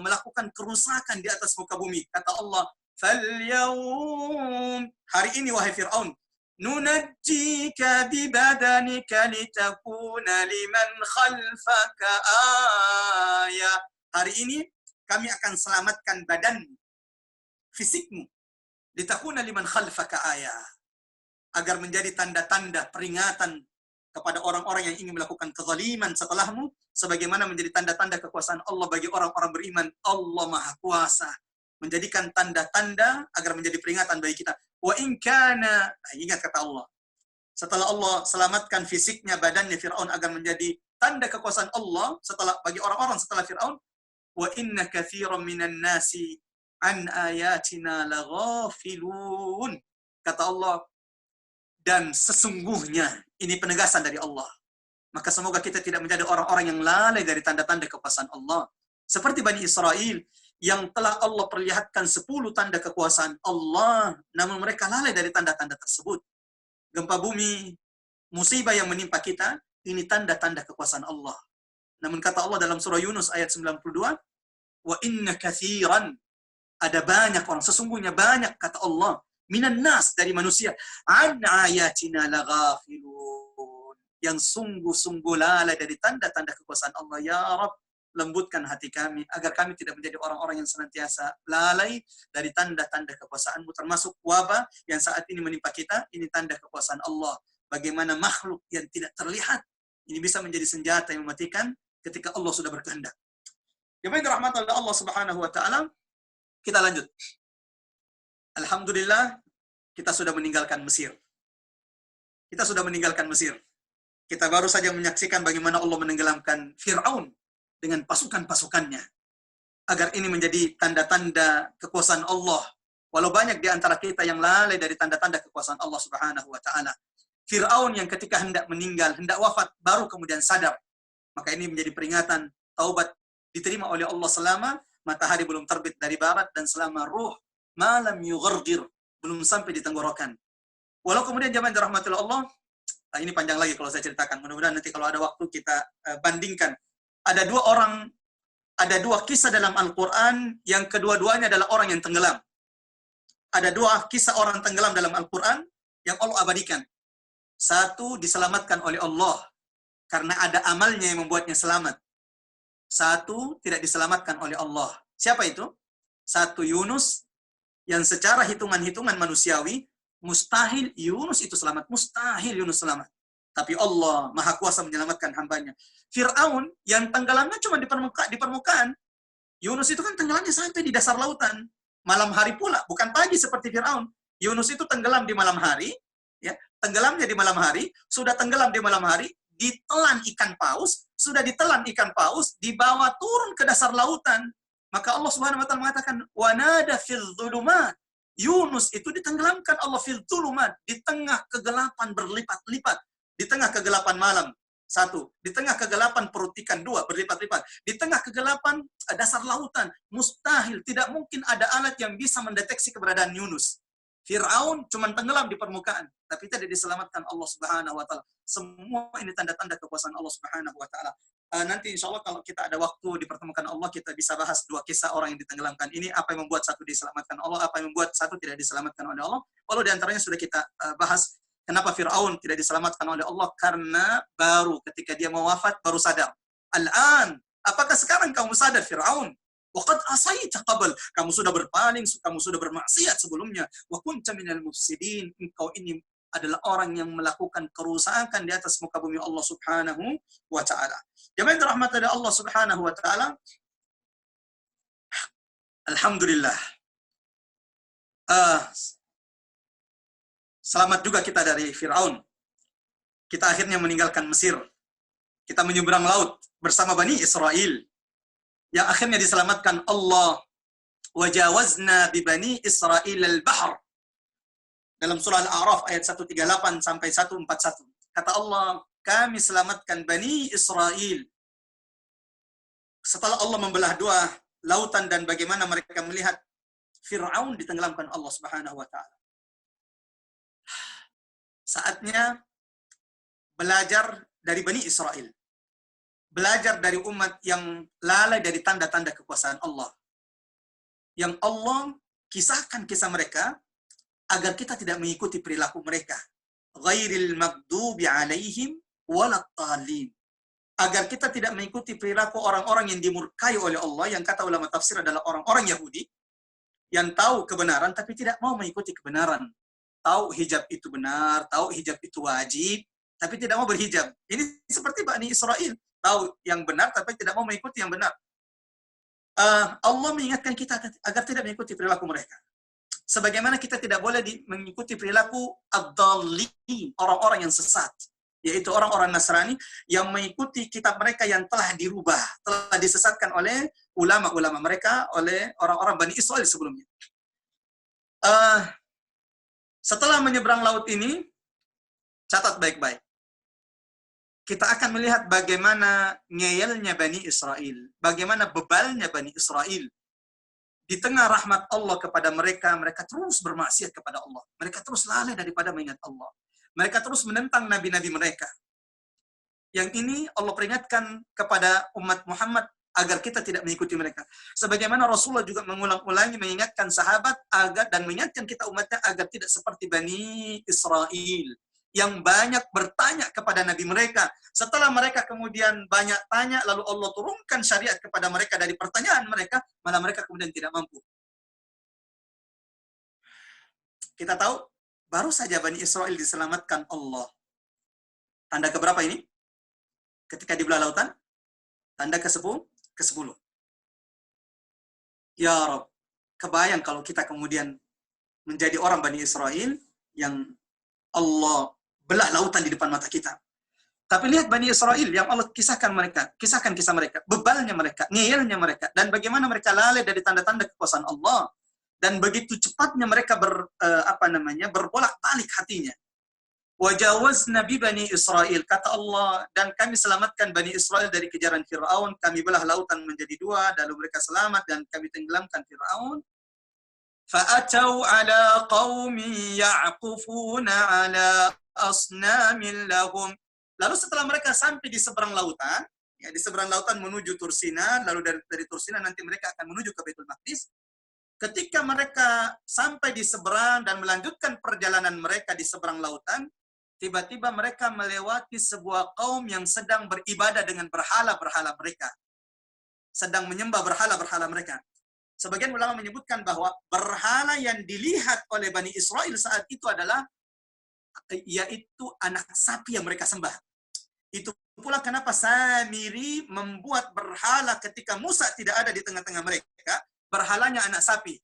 melakukan kerusakan di atas muka bumi. Kata Allah, "Falyawm", hari ini wahai Fir'aun, "nunajjika bi badanika litakuna liman khalfaka ayah." Hari ini kami akan selamatkan badanmu, fisikmu, litakuna liman khalfaka ayah, agar menjadi tanda-tanda peringatan kepada orang-orang yang ingin melakukan kezaliman setelahmu, sebagaimana menjadi tanda-tanda kekuasaan Allah bagi orang-orang beriman. Allah Maha Kuasa menjadikan tanda-tanda agar menjadi peringatan bagi kita. Wa in kana, ingat kata Allah, setelah Allah selamatkan fisiknya, badannya Fir'aun agar menjadi tanda kekuasaan Allah setelah bagi orang-orang setelah Fir'aun, wa inna katsiran minan nasi an ayatina laghafilun. Kata Allah, dan sesungguhnya, ini penegasan dari Allah. Maka semoga kita tidak menjadi orang-orang yang lalai dari tanda-tanda kekuasaan Allah. Seperti Bani Israel yang telah Allah perlihatkan 10 tanda kekuasaan Allah, namun mereka lalai dari tanda-tanda tersebut. Gempa bumi, musibah yang menimpa kita, ini tanda-tanda kekuasaan Allah. Namun kata Allah dalam surah Yunus ayat 92, wa inna kathiran, ada banyak orang, sesungguhnya banyak, kata Allah, minan nas, dari manusia, an ayatina laghafilun, yang sungguh-sungguh lalai dari tanda-tanda kekuasaan Allah. Ya Rabb, lembutkan hati kami agar kami tidak menjadi orang-orang yang senantiasa lalai dari tanda-tanda kekuasaan-Mu, termasuk wabah yang saat ini menimpa kita. Ini tanda kekuasaan Allah. Bagaimana makhluk yang tidak terlihat ini bisa menjadi senjata yang mematikan ketika Allah sudah berkehendak. Demikian rahmat Allah Subhanahu wa taala. Kita lanjut. Alhamdulillah, kita sudah meninggalkan Mesir. Kita sudah meninggalkan Mesir. Kita baru saja menyaksikan bagaimana Allah menenggelamkan Fir'aun dengan pasukan-pasukannya. Agar ini menjadi tanda-tanda kekuasaan Allah. Walau banyak di antara kita yang lalai dari tanda-tanda kekuasaan Allah Subhanahu wa taala. Fir'aun yang ketika hendak meninggal, hendak wafat, baru kemudian sadar. Maka ini menjadi peringatan, taubat diterima oleh Allah selama matahari belum terbit dari barat dan selama ruh malam yughargir, belum sampai di tenggorokan. Walau kemudian jamaah dirahmati Allah, ini panjang lagi kalau saya ceritakan. Mudah-mudahan nanti kalau ada waktu kita bandingkan. Ada dua kisah dalam Al-Quran yang kedua-duanya adalah orang yang tenggelam. Ada dua kisah orang tenggelam dalam Al-Quran yang Allah abadikan. Satu diselamatkan oleh Allah karena ada amalnya yang membuatnya selamat. Satu tidak diselamatkan oleh Allah. Siapa itu? Satu Yunus, yang secara hitungan-hitungan manusiawi, mustahil Yunus itu selamat. Mustahil Yunus selamat. Tapi Allah Maha Kuasa menyelamatkan hambanya. Fir'aun yang tenggelamnya cuma di permukaan. Yunus itu kan tenggelamnya sampai di dasar lautan. Malam hari pula, bukan pagi seperti Fir'aun. Yunus itu tenggelam di malam hari, ya, tenggelamnya di malam hari, sudah tenggelam di malam hari, ditelan ikan paus, sudah ditelan ikan paus, dibawa turun ke dasar lautan. Maka Allah Subhanahu wa taala mengatakan, "Wa nada fil dhulumat." Yunus itu ditenggelamkan Allah fil dhulumat, di tengah kegelapan berlipat-lipat, di tengah kegelapan malam. Satu, di tengah kegelapan perut ikan. Dua, berlipat-lipat. Di tengah kegelapan dasar lautan. Mustahil, tidak mungkin ada alat yang bisa mendeteksi keberadaan Yunus. Fir'aun cuma tenggelam di permukaan, tapi tidak diselamatkan Allah Subhanahu wa taala. Semua ini tanda-tanda kekuasaan Allah Subhanahu wa taala. Nanti insya Allah kalau kita ada waktu dipertemukan Allah, kita bisa bahas dua kisah orang yang ditenggelamkan ini, apa yang membuat satu diselamatkan Allah, apa yang membuat satu tidak diselamatkan oleh Allah. Kalau diantaranya sudah kita bahas, kenapa Fir'aun tidak diselamatkan oleh Allah, karena baru ketika dia mau wafat, baru sadar. Al-an, apakah sekarang kamu sadar Fir'aun? Waqad asaita qabl, kamu sudah berpaling, kamu sudah bermaksiat sebelumnya. Wa kunta minal mufsidin, engkau ini adalah orang yang melakukan kerusakan di atas muka bumi Allah Subhanahu wa taala. Jemaah dirahmati Allah Subhanahu wa taala. Alhamdulillah. Selamat juga kita dari Fir'aun. Kita akhirnya meninggalkan Mesir. Kita menyeberang laut bersama Bani Israel. Yang akhirnya diselamatkan Allah. Wajawazna bi Bani Israel al-bahr. Dalam surah Al-A'raf ayat 138 sampai 141. Kata Allah, kami selamatkan Bani Israel. Setelah Allah membelah dua lautan dan bagaimana mereka melihat Fir'aun ditenggelamkan Allah Subhanahu wa taala. Saatnya belajar dari Bani Israel. Belajar dari umat yang lalai dari tanda-tanda kekuasaan Allah. Yang Allah kisahkan kisah mereka agar kita tidak mengikuti perilaku mereka. Ghairil maghdubi alaihim waladhdallin. Agar kita tidak mengikuti perilaku orang-orang yang dimurkai oleh Allah, yang kata ulama tafsir adalah orang-orang Yahudi, yang tahu kebenaran tapi tidak mau mengikuti kebenaran. Tahu hijab itu benar, tahu hijab itu wajib, tapi tidak mau berhijab. Ini seperti Bani Israel. Tahu yang benar tapi tidak mau mengikuti yang benar. Allah mengingatkan kita agar tidak mengikuti perilaku mereka. Sebagaimana kita tidak boleh mengikuti perilaku ad-dallin, orang-orang yang sesat, yaitu orang-orang Nasrani yang mengikuti kitab mereka yang telah dirubah, telah disesatkan oleh ulama-ulama mereka, oleh orang-orang Bani Israel sebelumnya. Setelah menyeberang laut ini, catat baik-baik. Kita akan melihat bagaimana ngeyelnya Bani Israel, bagaimana bebalnya Bani Israel. Di tengah rahmat Allah kepada mereka, mereka terus bermaksiat kepada Allah. Mereka terus lalai daripada mengingat Allah. Mereka terus menentang nabi-nabi mereka. Yang ini Allah peringatkan kepada umat Muhammad agar kita tidak mengikuti mereka. Sebagaimana Rasulullah juga mengulang-ulangi mengingatkan sahabat agar dan mengingatkan kita umatnya agar tidak seperti Bani Israel yang banyak bertanya kepada nabi mereka. Setelah mereka kemudian banyak tanya, lalu Allah turunkan syariat kepada mereka dari pertanyaan mereka, malah mereka kemudian tidak mampu. Kita tahu, baru saja Bani Israel diselamatkan Allah. Tanda keberapa ini? Ketika di belah lautan? Tanda ke-10? Ke-10. Ya Rabb, kebayang kalau kita kemudian menjadi orang Bani Israel yang Allah belah lautan di depan mata kita. Tapi lihat Bani Israel yang Allah kisahkan kisah mereka, bebalnya mereka, ngeyelnya mereka, dan bagaimana mereka lalai dari tanda-tanda kekuasaan Allah, dan begitu cepatnya mereka berbolak-balik hatinya. Wajawazna bi Bani Israel, kata Allah, dan kami selamatkan Bani Israel dari kejaran Fir'aun, kami belah lautan menjadi dua, lalu mereka selamat, dan kami tenggelamkan Fir'aun. Fa'atau ala qawmi ya'kufuna ala asnamin lahum. Lalu setelah mereka sampai di seberang lautan, ya di seberang lautan menuju Tursina, lalu dari Tursina nanti mereka akan menuju ke Baitul Maqdis. Ketika mereka sampai di seberang dan melanjutkan perjalanan mereka di seberang lautan, tiba-tiba mereka melewati sebuah kaum yang sedang beribadah dengan berhala-berhala mereka. Sedang menyembah berhala-berhala mereka. Sebagian ulama menyebutkan bahwa berhala yang dilihat oleh Bani Israel saat itu adalah yaitu anak sapi yang mereka sembah. Itu pula kenapa Samiri membuat berhala ketika Musa tidak ada di tengah-tengah mereka, berhalanya anak sapi.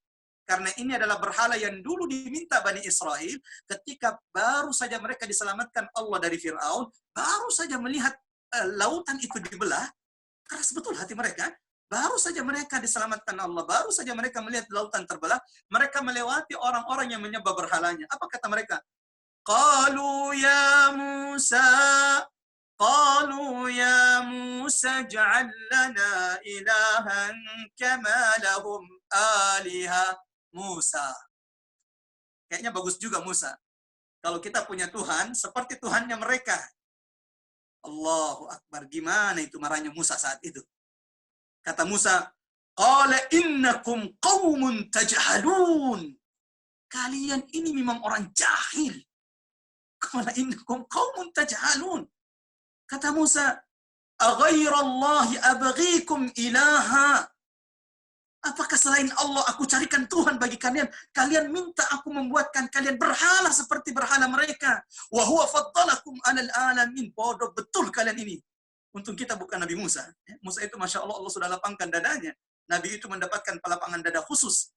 Karena ini adalah berhala yang dulu diminta Bani Israel ketika baru saja mereka diselamatkan Allah dari Fir'aun, baru saja melihat lautan itu dibelah, keras betul hati mereka. Baru saja mereka diselamatkan Allah, baru saja mereka melihat lautan terbelah, mereka melewati orang-orang yang menyembah berhalanya. Apa kata mereka? Qalu ya Musa ja'al lana ilahan kama lahum aliha. Musa. Kayaknya bagus juga Musa. Kalau kita punya Tuhan seperti Tuhannya mereka. Allahu Akbar. Gimana itu marahnya Musa saat itu? Kata Musa, qala innakum qaumun tajhalun. Kalian ini memang orang jahil. Qala innakum qaumun tajhalun. Kata Musa, aghairallahi abghikum ilaha. Apakah selain Allah aku carikan Tuhan bagi kalian? Kalian minta aku membuatkan kalian berhala seperti berhala mereka. Wa huwa faddalakum 'alal alamin. Bodoh betul kalian ini. Untung kita bukan Nabi Musa. Musa itu Masya Allah, Allah sudah lapangkan dadanya. Nabi itu mendapatkan pelapangan dada khusus.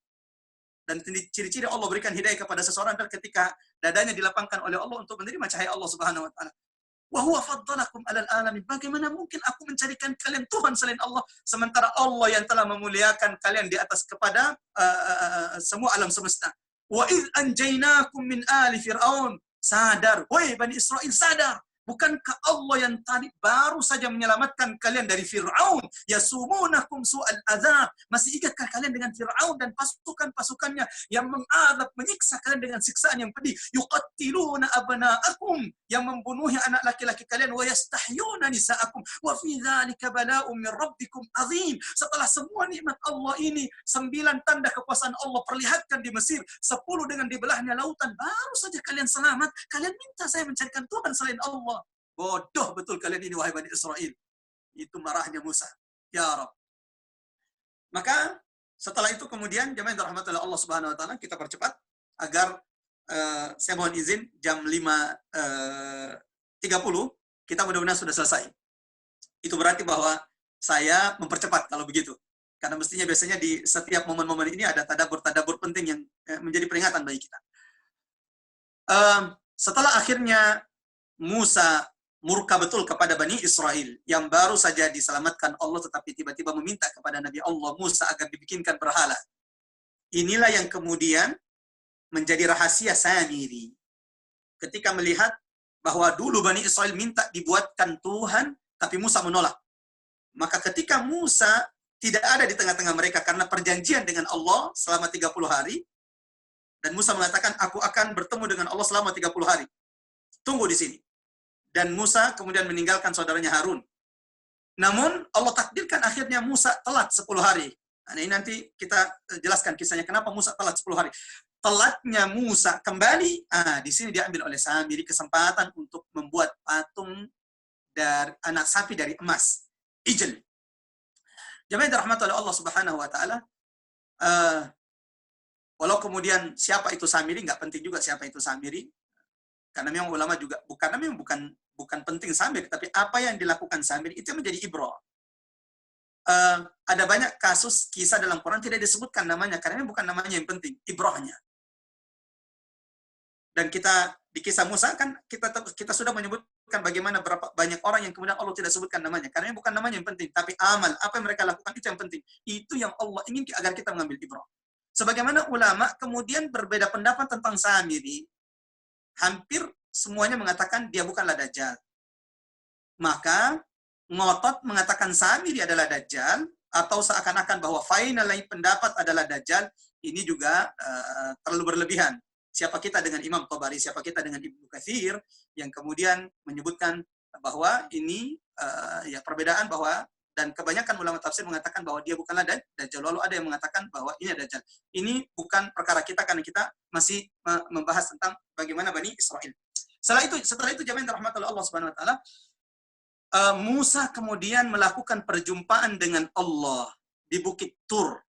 Dan ciri-ciri Allah berikan hidayah kepada seseorang ketika dadanya dilapangkan oleh Allah untuk menerima cahaya Allah Subhanahu wa Ta'ala. Wa huwa faddalakum 'alal alamin. Bagaimana mungkin aku mencarikan kalian Tuhan selain Allah, sementara Allah yang telah memuliakan kalian di atas kepada semua alam semesta. Wa idh anjaynakum min ali fir'aun. Sadar, wahai Bani Israel, sadar. Bukankah Allah yang tadi baru saja menyelamatkan kalian dari Fir'aun? Yasumunakum su'al azab. Masih ingatkah kalian dengan Fir'aun dan pasukan-pasukannya yang mengadab, menyiksa kalian dengan siksaan yang pedih? Yuqattiluna abna'akum, yang membunuhi anak laki-laki kalian. Wa yastahyuna nisa'akum. Wa fi dzalika bala'un min rabbikum azim. Setelah semua nikmat Allah ini, 9 tanda kekuasaan Allah perlihatkan di Mesir, 10 dengan dibelahnya lautan, baru saja kalian selamat, kalian minta saya mencarikan Tuhan selain Allah. Bodoh betul kalian ini, wahai Bani Israel. Itu marahnya Musa. Ya Rabb. Maka setelah itu kemudian jemaah yang dirahmati oleh Allah Subhanahu wa Ta'ala, kita percepat agar saya mohon izin jam 5.30 kita mudah-mudahan sudah selesai. Itu berarti bahwa saya mempercepat kalau begitu. Karena mestinya biasanya di setiap momen-momen ini ada tadabbur penting yang menjadi peringatan bagi kita. Setelah akhirnya Musa murka betul kepada Bani Israel yang baru saja diselamatkan Allah, tetapi tiba-tiba meminta kepada Nabi Allah Musa agar dibikinkan berhala. Inilah yang kemudian menjadi rahasia Samiri. Ketika melihat bahwa dulu Bani Israel minta dibuatkan Tuhan, tapi Musa menolak. Maka ketika Musa tidak ada di tengah-tengah mereka karena perjanjian dengan Allah selama 30 hari, dan Musa mengatakan, aku akan bertemu dengan Allah selama 30 hari. Tunggu di sini. Dan Musa kemudian meninggalkan saudaranya Harun. Namun Allah takdirkan akhirnya Musa telat 10 hari. Nah, ini nanti kita jelaskan kisahnya kenapa Musa telat 10 hari. Telatnya Musa kembali, di sini diambil oleh Samiri kesempatan untuk membuat patung dari anak sapi dari emas, ijl. Jemaah yang dirahmati oleh Allah Subhanahu wa taala, walau kemudian siapa itu Samiri, nggak penting juga siapa itu Samiri, karena memang ulama juga bukan penting Samiri, tapi apa yang dilakukan Samiri itu menjadi ibrah. Ada banyak kasus kisah dalam Quran tidak disebutkan namanya karena bukan namanya yang penting, ibrahnya. Dan kita di kisah Musa kan kita sudah menyebutkan bagaimana berapa banyak orang yang kemudian Allah tidak sebutkan namanya karena bukan namanya yang penting, tapi amal apa yang mereka lakukan itu yang penting. Itu yang Allah ingin agar kita mengambil ibrah. Sebagaimana ulama kemudian berbeda pendapat tentang Samiri, hampir semuanya mengatakan dia bukanlah Dajjal. Maka ngotot mengatakan Samiri adalah Dajjal atau seakan-akan bahwa final pendapat adalah Dajjal, ini juga terlalu berlebihan. Siapa kita dengan Imam Tabari, siapa kita dengan Ibnu Katsir yang kemudian menyebutkan bahwa ini ya perbedaan bahwa, dan kebanyakan ulama tafsir mengatakan bahwa dia bukanlah Dajjal, lalu ada yang mengatakan bahwa ini Dajjal. Ini bukan perkara kita karena kita masih membahas tentang bagaimana Bani Israel. Setelah itu jemaah rahmat Allah Subhanahu wa taala, Musa kemudian melakukan perjumpaan dengan Allah di Bukit Tur,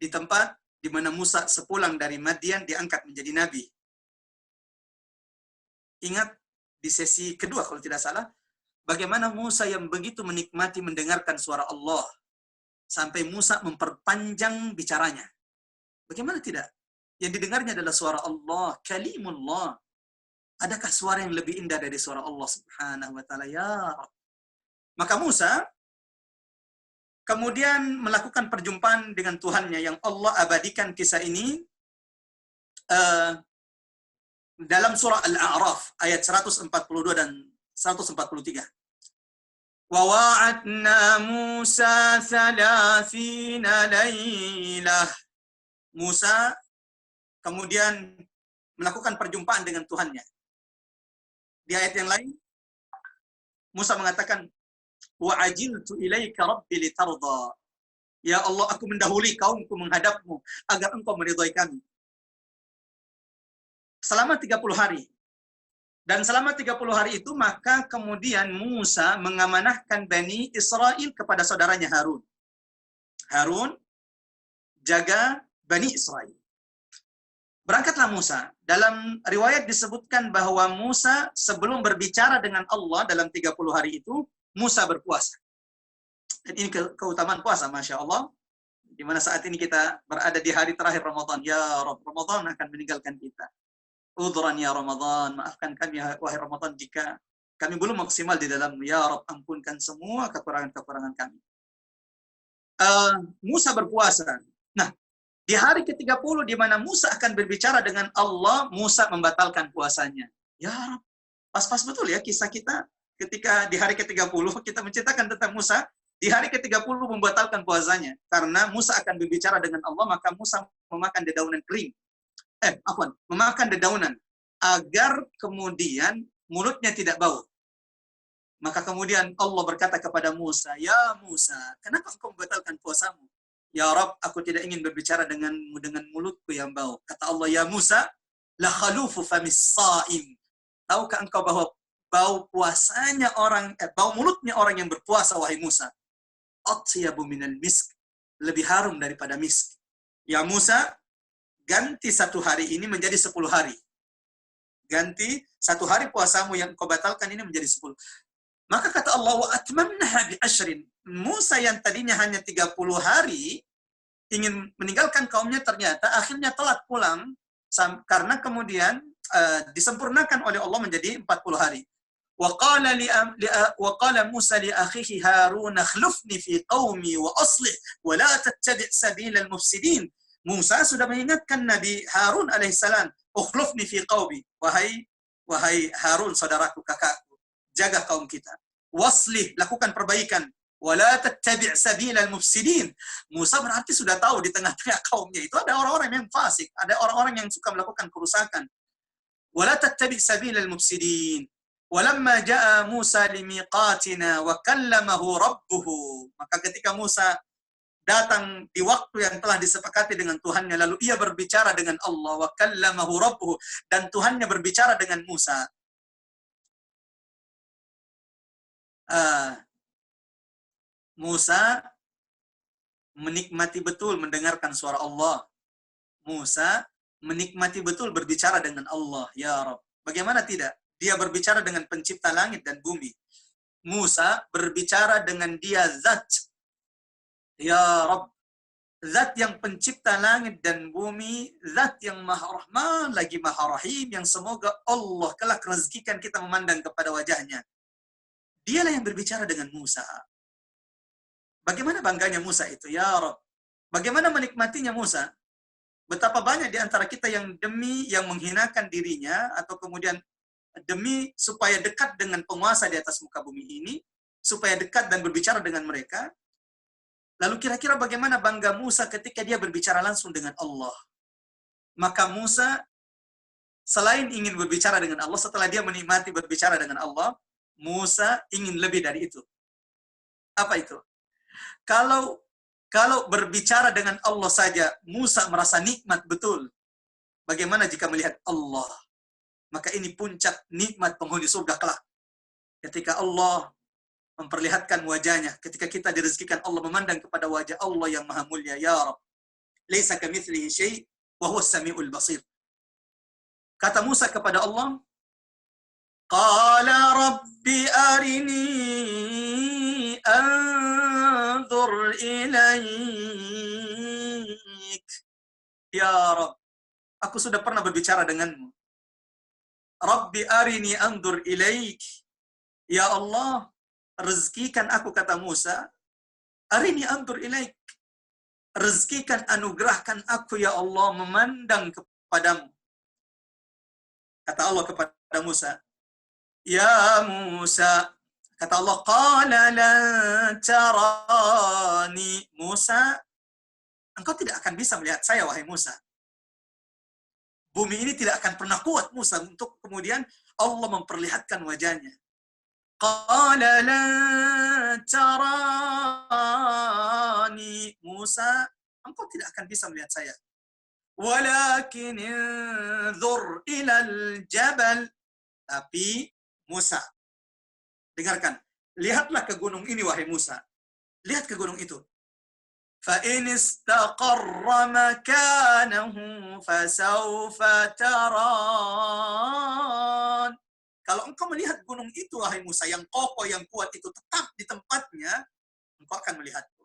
di tempat di mana Musa sepulang dari Madian diangkat menjadi nabi. Ingat di sesi kedua kalau tidak salah, bagaimana Musa yang begitu menikmati mendengarkan suara Allah sampai Musa memperpanjang bicaranya. Bagaimana tidak? Yang didengarnya adalah suara Allah, kalimullah. Adakah suara yang lebih indah dari suara Allah Subhanahu wa taala? Ya Rabb. Maka Musa kemudian melakukan perjumpaan dengan Tuhannya yang Allah abadikan kisah ini dalam surah Al-A'raf ayat 142 dan 143. Wa wa'adna Musa 30 lailah. Musa kemudian melakukan perjumpaan dengan Tuhannya. Di ayat yang lain Musa mengatakan, wa ajiltu ilaika rabbi litarda. Ya Allah, aku mendahului kaumku menghadapmu agar engkau meridhai kami. Selama 30 hari. Dan selama 30 hari itu maka kemudian Musa mengamanahkan Bani Israel kepada saudaranya Harun. Harun jaga Bani Israel. Berangkatlah Musa. Dalam riwayat disebutkan bahwa Musa sebelum berbicara dengan Allah dalam 30 hari itu, Musa berpuasa. Dan ini keutamaan puasa, Masya Allah. Di mana saat ini kita berada di hari terakhir Ramadan. Ya Rabb, Ramadan akan meninggalkan kita. Udhran ya Ramadan, maafkan kami wahai Ramadan jika kami belum maksimal di dalammu. Ya Rabb, ampunkan semua kekurangan-kekurangan kami. Musa berpuasa. Nah, di hari ke-30 di mana Musa akan berbicara dengan Allah, Musa membatalkan puasanya. Ya Rabb, pas-pas betul ya kisah kita ketika di hari ke-30 kita menceritakan tentang Musa, di hari ke-30 membatalkan puasanya. Karena Musa akan berbicara dengan Allah, maka Musa memakan dedaunan kering. Memakan dedaunan agar kemudian mulutnya tidak bau. Maka kemudian Allah berkata kepada Musa, ya Musa, kenapa engkau membatalkan puasamu? Ya Rabb, aku tidak ingin berbicara denganmu dengan mulutku yang bau. Kata Allah, ya Musa, la khalufu famis saim. Tahukah engkau bahwa bau puasanya bau mulutnya orang yang berpuasa, wahai Musa, atyabu minal misk, lebih harum daripada misk. Ya Musa, ganti 1 hari ini menjadi 10 hari. Ganti 1 hari puasamu yang kau batalkan ini menjadi 10. Maka kata Allah, wa atmamnaha bi ashrin. Musa yang tadinya hanya 30 hari ingin meninggalkan kaumnya, ternyata akhirnya telat pulang karena kemudian disempurnakan oleh Allah menjadi 40 hari. وقال موسى لأخيه هارون اخلفني في قومي وأصلح ولا تتبع سبيل المفسدين. Musa sudah mengingatkan Nabi Harun alaihissalam, ukhlufni fi qaumi, wahai Harun saudaraku, kakakku, jaga kaum kita. Waslih, lakukan perbaikan. Wala tattabi' sabilal mufsidin. Musa berarti sudah tahu di tengah-tengah kaumnya itu ada orang-orang yang fasik, ada orang-orang yang suka melakukan kerusakan. Wala tattabi' sabilal mufsidin. Walamma ja'a Musa limiqatina wa kallamahu rabbuhu. Maka ketika Musa datang di waktu yang telah disepakati dengan Tuhannya, lalu ia berbicara dengan Allah, wa kallamahu rabbuhu, dan Tuhannya berbicara dengan Musa. Musa menikmati betul mendengarkan suara Allah. Musa menikmati betul berbicara dengan Allah. Ya Rabb. Bagaimana tidak? Dia berbicara dengan pencipta langit dan bumi. Musa berbicara dengan dia zat. Ya Rabb, zat yang pencipta langit dan bumi, zat yang maha rahman lagi maha rahim, yang semoga Allah kelak rezekikan kita memandang kepada wajahnya. Dialah yang berbicara dengan Musa. Bagaimana bangganya Musa itu, ya Rabb. Bagaimana menikmatinya Musa. Betapa banyak di antara kita yang demi yang menghinakan dirinya, atau kemudian demi supaya dekat dengan penguasa di atas muka bumi ini, supaya dekat dan berbicara dengan mereka. Lalu kira-kira bagaimana bangga Musa ketika dia berbicara langsung dengan Allah. Maka Musa selain ingin berbicara dengan Allah, setelah dia menikmati berbicara dengan Allah, Musa ingin lebih dari itu. Apa itu? Kalau berbicara dengan Allah saja, Musa merasa nikmat betul. Bagaimana jika melihat Allah? Maka ini puncak nikmat penghuni surga kelak. Ketika Allah memperlihatkan wajahnya, ketika kita direzekikan Allah memandang kepada wajah Allah yang maha mulia, ya Rabb. Laisa kamitslihi syai' wa huwas samiul basir. Kata Musa kepada Allah, qala rabbi arini anzur ilaik. Ya Rabb, aku sudah pernah berbicara denganmu. Rabbi arini anzur ilaik. Ya Allah, rezekikan aku, kata Musa, arini anzur ilaik. Rezekikan, anugerahkan aku, ya Allah, memandang kepadamu. Kata Allah kepada Musa, ya Musa, kata Allah, qala lan tarani. Musa, engkau tidak akan bisa melihat saya, wahai Musa. Bumi ini tidak akan pernah kuat, Musa, untuk kemudian Allah memperlihatkan wajahnya. Qala lan tarani. Musa, engkau tidak akan bisa melihat saya. Walakin inzur ilal jabal. Tapi Musa, dengarkan, lihatlah ke gunung ini, wahai Musa. Lihat ke gunung itu. Fa in istaqarra makanahu fasawfa taran. Kalau engkau melihat gunung itu, wahai Musa, yang kokoh, yang kuat itu tetap di tempatnya, engkau akan melihatku.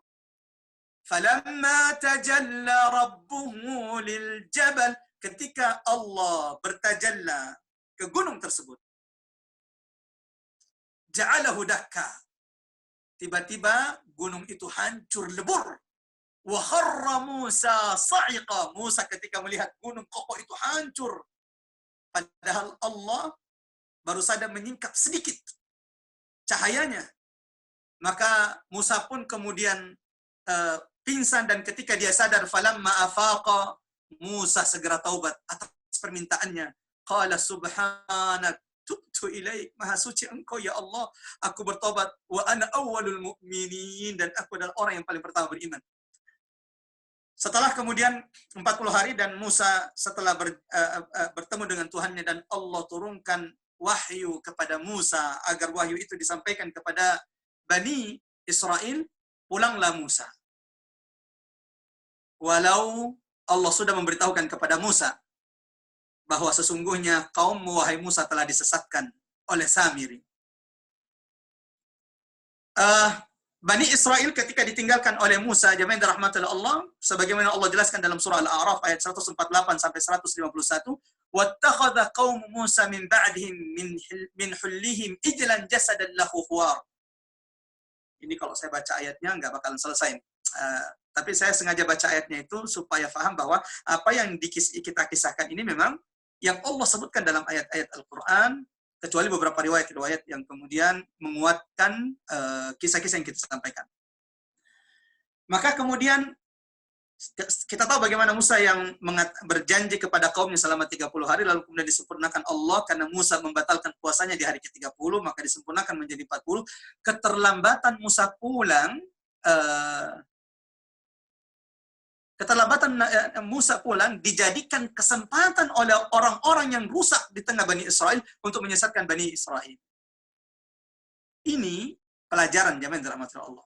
Falamma tajalla rabbuhu lil jabal. Ketika Allah bertajalla ke gunung tersebut, ja'alahu dakka. Tiba-tiba gunung itu hancur lebur. Wa kharra Musa sa'iqa. Musa ketika melihat gunung kokoh itu hancur, padahal Allah baru saja menyingkap sedikit cahayanya. Maka Musa pun kemudian pingsan, dan ketika dia sadar, falamma afaqa, Musa segera taubat atas permintaannya. Qala subhanak tubtu ilaik. Maha suci engkau, ya Allah, aku bertobat. Wa ana awwalul mu'minin, dan aku adalah orang yang paling pertama beriman. Setelah kemudian 40 hari dan Musa setelah bertemu dengan Tuhannya, dan Allah turunkan wahyu kepada Musa agar wahyu itu disampaikan kepada Bani Israel, pulanglah Musa. Walau Allah sudah memberitahukan kepada Musa bahwa sesungguhnya kaum wahai Musa telah disesatkan oleh Samiri. Bani Israel ketika ditinggalkan oleh Musa, jamaah yang dirahmati oleh Allah, sebagaimana Allah jelaskan dalam surah Al-A'raf ayat 148 sampai 151, "Wattakhadha qaum Musa min ba'dihim min hullihim ijlan jasadan lahu khuwar." Ini kalau saya baca ayatnya nggak bakalan selesai. Tapi saya sengaja baca ayatnya itu supaya paham bahwa apa yang kita kisahkan ini memang yang Allah sebutkan dalam ayat-ayat Al-Quran, kecuali beberapa riwayat-riwayat yang kemudian menguatkan kisah-kisah yang kita sampaikan. Maka kemudian kita tahu bagaimana Musa yang berjanji kepada kaumnya selama 30 hari, lalu kemudian disempurnakan Allah karena Musa membatalkan puasanya di hari ke-30, maka disempurnakan menjadi 40. Keterlambatan Musa pulang, dijadikan kesempatan oleh orang-orang yang rusak di tengah Bani Israel untuk menyesatkan Bani Israel. Ini pelajaran jamaah yang dirahmati Allah.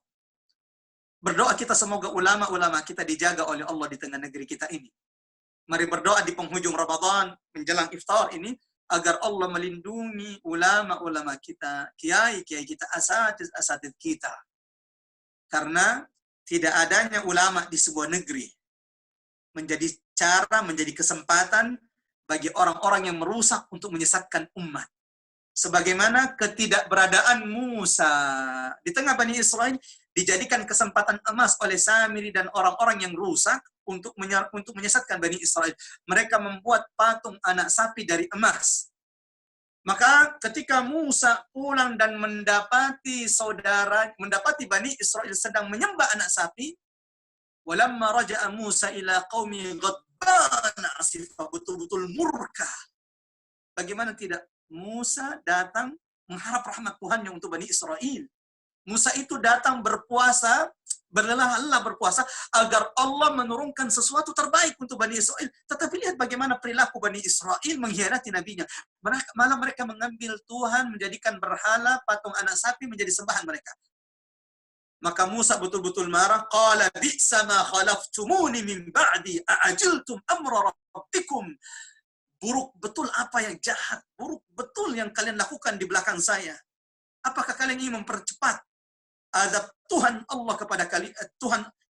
Berdoa kita semoga ulama-ulama kita dijaga oleh Allah di tengah negeri kita ini. Mari berdoa di penghujung Ramadan menjelang iftar ini agar Allah melindungi ulama-ulama kita, kiai-kiai kita, asatidz kita. Karena tidak adanya ulama di sebuah negeri menjadi kesempatan bagi orang-orang yang merusak untuk menyesatkan umat. Sebagaimana ketidakberadaan Musa di tengah Bani Israel dijadikan kesempatan emas oleh Samiri dan orang-orang yang rusak untuk menyesatkan Bani Israel. Mereka membuat patung anak sapi dari emas. Maka ketika Musa pulang dan mendapati Bani Israel sedang menyembah anak sapi, walamma raja'a Musa ila qaumi ghadbana asifah, betul-betul murka. Bagaimana tidak? Musa datang mengharap rahmat Tuhannya untuk Bani Israel. Musa itu datang berpuasa, berlelah-lelah berpuasa agar Allah menurunkan sesuatu terbaik untuk Bani Israel. Tetapi lihat bagaimana perilaku Bani Israel mengkhianati nabinya. Malah mereka mengambil Tuhan, menjadikan berhala, patung anak sapi menjadi sembahan mereka. Maka Musa betul-betul marah. Qala bi'sa ma khalaftumuni min ba'di a'ajiltum amra rabbikum. Buruk betul apa yang jahat, buruk betul yang kalian lakukan di belakang saya. Apakah kalian ingin mempercepat azab Tuhan Allah kepada kalian?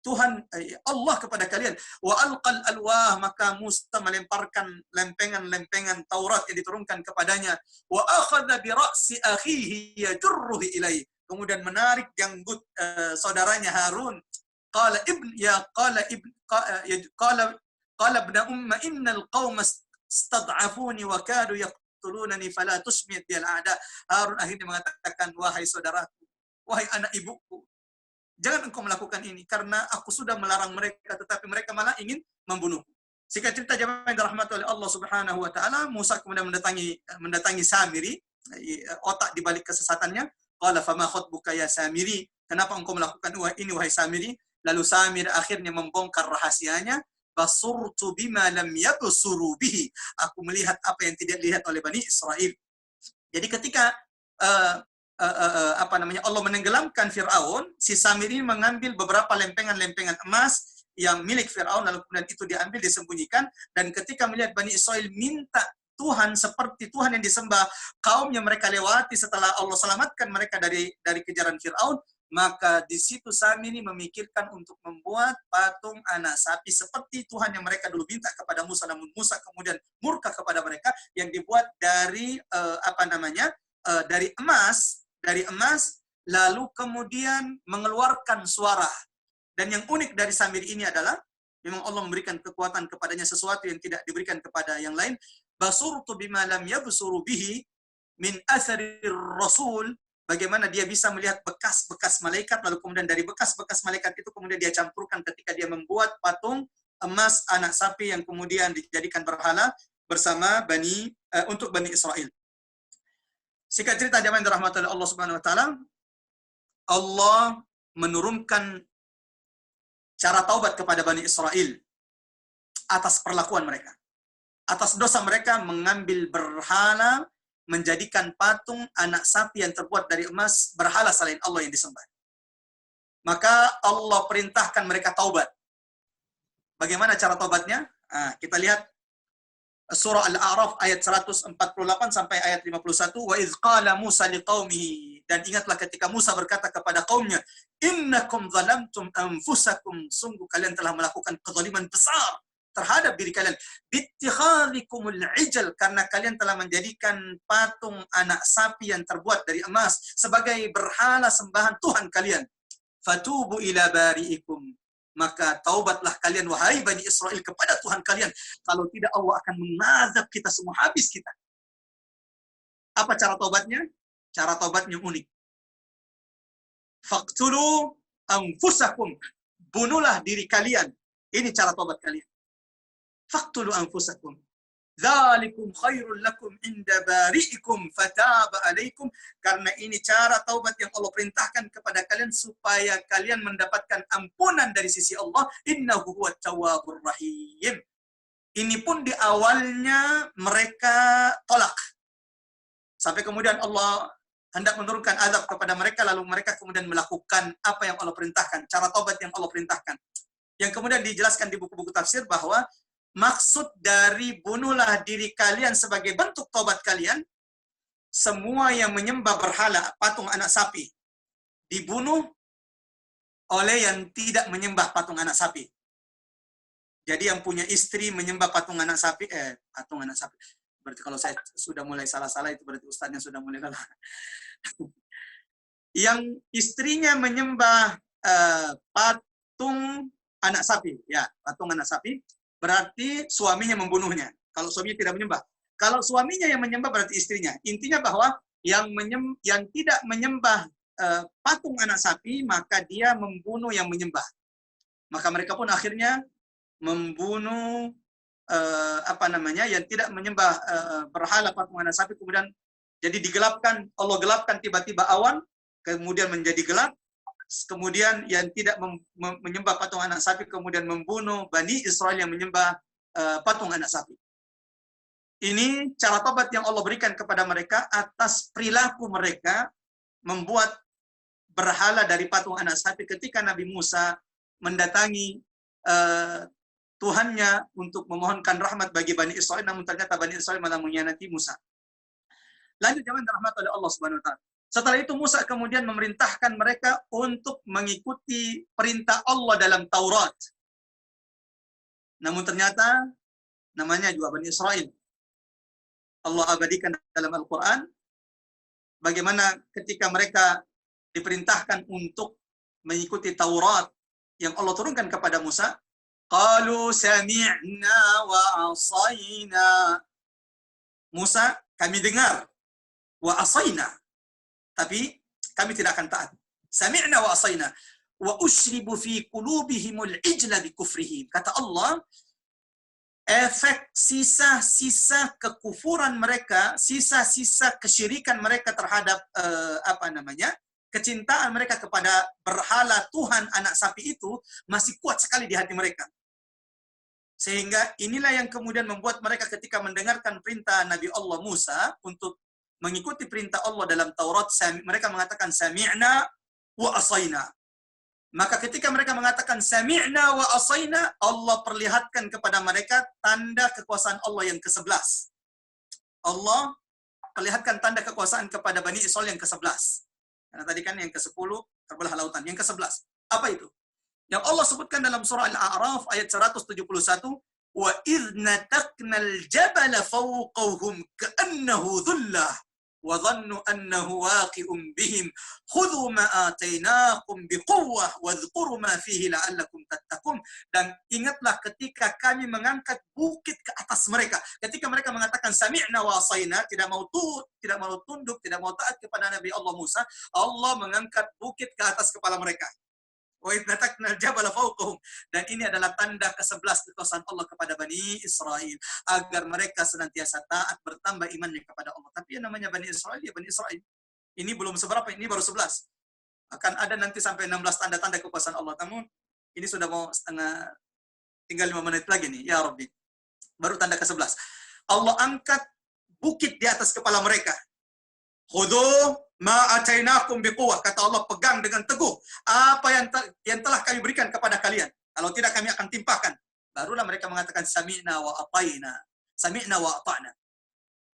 Tuhan Allah kepada kalian. Wa alqal alwah, maka Musa melemparkan lempengan-lempengan Taurat yang diturunkan kepadanya. Wa akhadha bi ra'si akhihi yajurruhu ilaihi. Kemudian menarik janggut saudaranya Harun. Qala ibn umma innal qauma istad'afuni wa kadu yaqtulunani fala tusmit bil a'da. Harun akhirnya mengatakan, wahai saudaraku, wahai anak ibuku, jangan engkau melakukan ini karena aku sudah melarang mereka tetapi mereka malah ingin membunuhku. Singkat cerita jemaah yang dirahmati oleh Allah Subhanahu wa taala, Musa kemudian mendatangi Samiri, otak di balik kesesatannya. Qala fama khatbuka ya Samiri? Kenapa engkau melakukan ini wahai Samiri? Lalu Samiri akhirnya membongkar rahasianya. Basurtu bima lam yabsuru bihi. Aku melihat apa yang tidak dilihat oleh Bani Israel. Jadi ketika Allah menenggelamkan Fir'aun, si Samiri mengambil beberapa lempengan-lempengan emas yang milik Fir'aun, lalu kemudian itu diambil, disembunyikan, dan ketika melihat Bani Israel minta Tuhan seperti Tuhan yang disembah kaumnya mereka lewati setelah Allah selamatkan mereka dari kejaran Fir'aun, maka di situ Samiri memikirkan untuk membuat patung anak sapi seperti Tuhan yang mereka dulu minta kepada Musa, namun Musa kemudian murka kepada mereka, yang dibuat dari dari emas, lalu kemudian mengeluarkan suara. Dan yang unik dari Samiri ini adalah memang Allah memberikan kekuatan kepadanya sesuatu yang tidak diberikan kepada yang lain. Basurtu bima lam yabsuru bihi min atharir rasul. Bagaimana dia bisa melihat bekas-bekas malaikat, lalu kemudian dari bekas-bekas malaikat itu kemudian dia campurkan ketika dia membuat patung emas anak sapi yang kemudian dijadikan berhala bersama untuk Bani Israel. Singkat cerita jemaah yang dirahmati oleh Allah Subhanahu wa taala, Allah menurunkan cara taubat kepada Bani Israel atas perlakuan mereka. Atas dosa mereka mengambil berhala, menjadikan patung anak sapi yang terbuat dari emas, berhala selain Allah yang disembah. Maka Allah perintahkan mereka taubat. Bagaimana cara taubatnya? Kita lihat surah Al-A'raf ayat 148 sampai ayat 51. Wa idz qala Musa liqaumihi, Dan ingatlah ketika Musa berkata kepada kaumnya, innakum zalamtum anfusakum, sungguh kalian telah melakukan kezaliman besar terhadap diri kalian, bittikhadhikumul ijal, karena kalian telah menjadikan patung anak sapi yang terbuat dari emas sebagai berhala sembahan Tuhan kalian. Fatubu ila bari'ikum, maka taubatlah kalian wahai Bani Israel kepada Tuhan kalian, kalau tidak Allah akan mengazab kita semua habis kita. Apa cara taubatnya? Cara taubatnya unik. Faqtulu anfusakum, bunuhlah diri kalian. Ini cara taubat kalian. Faqtulu anfusakum dzalikum khairul lakum inda bari'ikum fataba alaikum, karena ini cara taubat yang Allah perintahkan kepada kalian supaya kalian mendapatkan ampunan dari sisi Allah, innahu huwat tawwabur rahim. Ini pun di awalnya mereka tolak, sampai kemudian Allah hendak menurunkan azab kepada mereka, lalu mereka kemudian melakukan apa yang Allah perintahkan, cara taubat yang Allah perintahkan, yang kemudian dijelaskan di buku-buku tafsir bahwa maksud dari bunuhlah diri kalian sebagai bentuk taubat kalian, semua yang menyembah berhala, patung anak sapi, dibunuh oleh yang tidak menyembah patung anak sapi. Jadi yang punya istri menyembah patung anak sapi, patung anak sapi. Berarti kalau saya sudah mulai salah-salah, itu berarti ustadznya sudah mulai lelah. Yang istrinya menyembah patung anak sapi, ya, patung anak sapi, berarti suaminya membunuhnya. Kalau suaminya tidak menyembah. Kalau suaminya yang menyembah berarti istrinya. Intinya bahwa yang tidak menyembah patung anak sapi, maka dia membunuh yang menyembah. Maka mereka pun akhirnya membunuh yang tidak menyembah berhala patung anak sapi, kemudian jadi digelapkan, Allah gelapkan tiba-tiba awan, kemudian menjadi gelap. Kemudian yang tidak menyembah patung anak sapi kemudian membunuh Bani Israel yang menyembah patung anak sapi. Ini cara tobat yang Allah berikan kepada mereka atas perilaku mereka membuat berhala dari patung anak sapi ketika Nabi Musa mendatangi Tuhannya untuk memohonkan rahmat bagi Bani Israel, namun ternyata Bani Israel malah mengkhianati Musa. Lanjut zaman rahmat oleh Allah Subhanahu wa taala. Setelah itu Musa kemudian memerintahkan mereka untuk mengikuti perintah Allah dalam Taurat. Namun ternyata namanya juga Bani Israel. Allah abadikan dalam Al-Quran bagaimana ketika mereka diperintahkan untuk mengikuti Taurat yang Allah turunkan kepada Musa, qalu sami'na wa asayna. Musa, kami dengar, wa asayna, tapi kami tidak akan taat. Sami'na wa asayna wa ushribu fi qulubihimul ijla bi kufrihim. Kata Allah, efek sisa-sisa kekufuran mereka, sisa-sisa kesyirikan mereka terhadap kecintaan mereka kepada berhala Tuhan anak sapi itu masih kuat sekali di hati mereka. Sehingga inilah yang kemudian membuat mereka ketika mendengarkan perintah Nabi Allah Musa untuk mengikuti perintah Allah dalam Taurat, mereka mengatakan sami'na wa asayna. Maka ketika mereka mengatakan sami'na wa asayna, Allah perlihatkan kepada mereka tanda kekuasaan Allah yang ke-11. Allah perlihatkan tanda kekuasaan kepada Bani Israel yang ke-11. Karena tadi kan yang ke-10 terbelah lautan, yang ke-11. Apa itu? Yang Allah sebutkan dalam surah Al-A'raf ayat 171, wa idh nataknal jabala fawqahum ka'annahu dhullah wa dhannu annahu waqi'un bihim khudhu ma atainakum biquwwah wadhkuru ma fihi la'allakum tattaqun. Dan ingatlah ketika kami mengangkat bukit ke atas mereka, ketika mereka mengatakan sami'na wa asayna, tidak mau tunduk, tidak mau taat kepada Nabi Allah Musa, Allah mengangkat bukit ke atas kepala mereka. Wa idh nataknal jabala fawqahum. Dan ini adalah tanda ke-11 kekuasaan Allah kepada Bani Israel, agar mereka senantiasa taat, bertambah imannya kepada Allah. Tapi yang namanya Bani Israel, ya Bani Israel. Ini belum seberapa, ini baru 11. Akan ada nanti sampai 16 tanda-tanda kekuasaan Allah. Namun ini sudah mau tinggal 5 menit lagi nih, ya Rabbi. Baru tanda ke-11. Allah angkat bukit di atas kepala mereka. Khudhu ma atainakum biquwwah, kata Allah, pegang dengan teguh apa yang telah kami berikan kepada kalian. Kalau tidak kami akan timpakan. Barulah mereka mengatakan sami'na wa ata'na. Sami'na wa ata'na.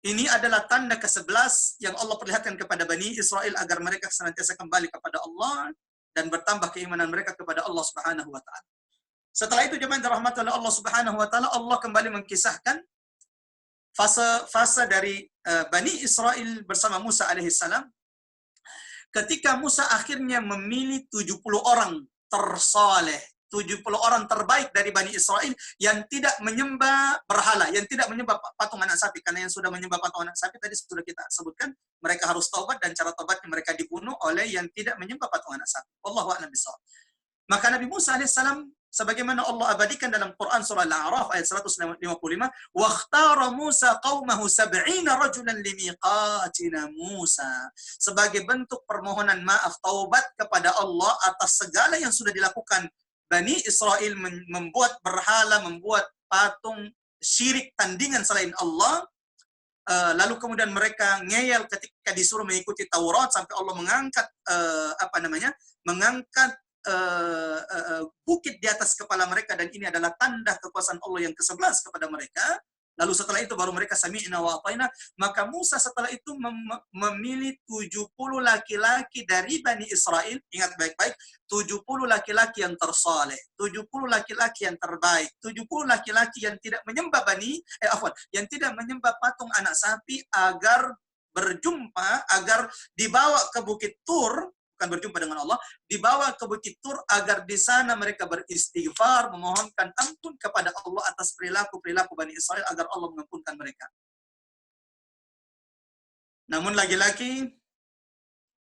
Ini adalah tanda ke-11 yang Allah perlihatkan kepada Bani Israel agar mereka senantiasa kembali kepada Allah dan bertambah keimanan mereka kepada Allah Subhanahu wa taala. Setelah itu jemaah dirahmati oleh Allah Subhanahu wa taala, Allah kembali mengkisahkan fase dari Bani Israel bersama Musa alaihissalam ketika Musa akhirnya memilih 70 orang tersoleh, 70 orang terbaik dari Bani Israel yang tidak menyembah berhala, yang tidak menyembah patung anak sapi. Karena yang sudah menyembah patung anak sapi tadi sudah kita sebutkan, mereka harus taubat dan cara taubatnya mereka dibunuh oleh yang tidak menyembah patung anak sapi. Wallahu a'lam bishawab. Maka Nabi Musa alaihissalam sebagaimana Allah abadikan dalam Quran surah Al-A'raf ayat 155, "Wakhtara Musa qaumahu 70 rajulan limiqatina Musa." Sebagai bentuk permohonan maaf taubat kepada Allah atas segala yang sudah dilakukan Bani Israel, membuat berhala, membuat patung, syirik, tandingan selain Allah. Lalu kemudian mereka ngeyel ketika disuruh mengikuti Taurat sampai Allah mengangkat mengangkat bukit di atas kepala mereka, dan ini adalah tanda kekuasaan Allah yang ke-11 kepada mereka. Lalu setelah itu baru mereka sami'na wa ata'na. Maka Musa setelah itu memilih 70 laki-laki dari Bani Israel. Ingat baik-baik, 70 laki-laki yang tersaleh, 70 laki-laki yang terbaik, 70 laki-laki yang tidak menyembah yang tidak menyembah patung anak sapi, agar berjumpa, agar dibawa ke Bukit Tur, bukan berjumpa dengan Allah, dibawa ke Bukit Tur agar di sana mereka beristighfar, memohonkan ampun kepada Allah atas perilaku-perilaku Bani Israel agar Allah mengampunkan mereka. Namun lagi-lagi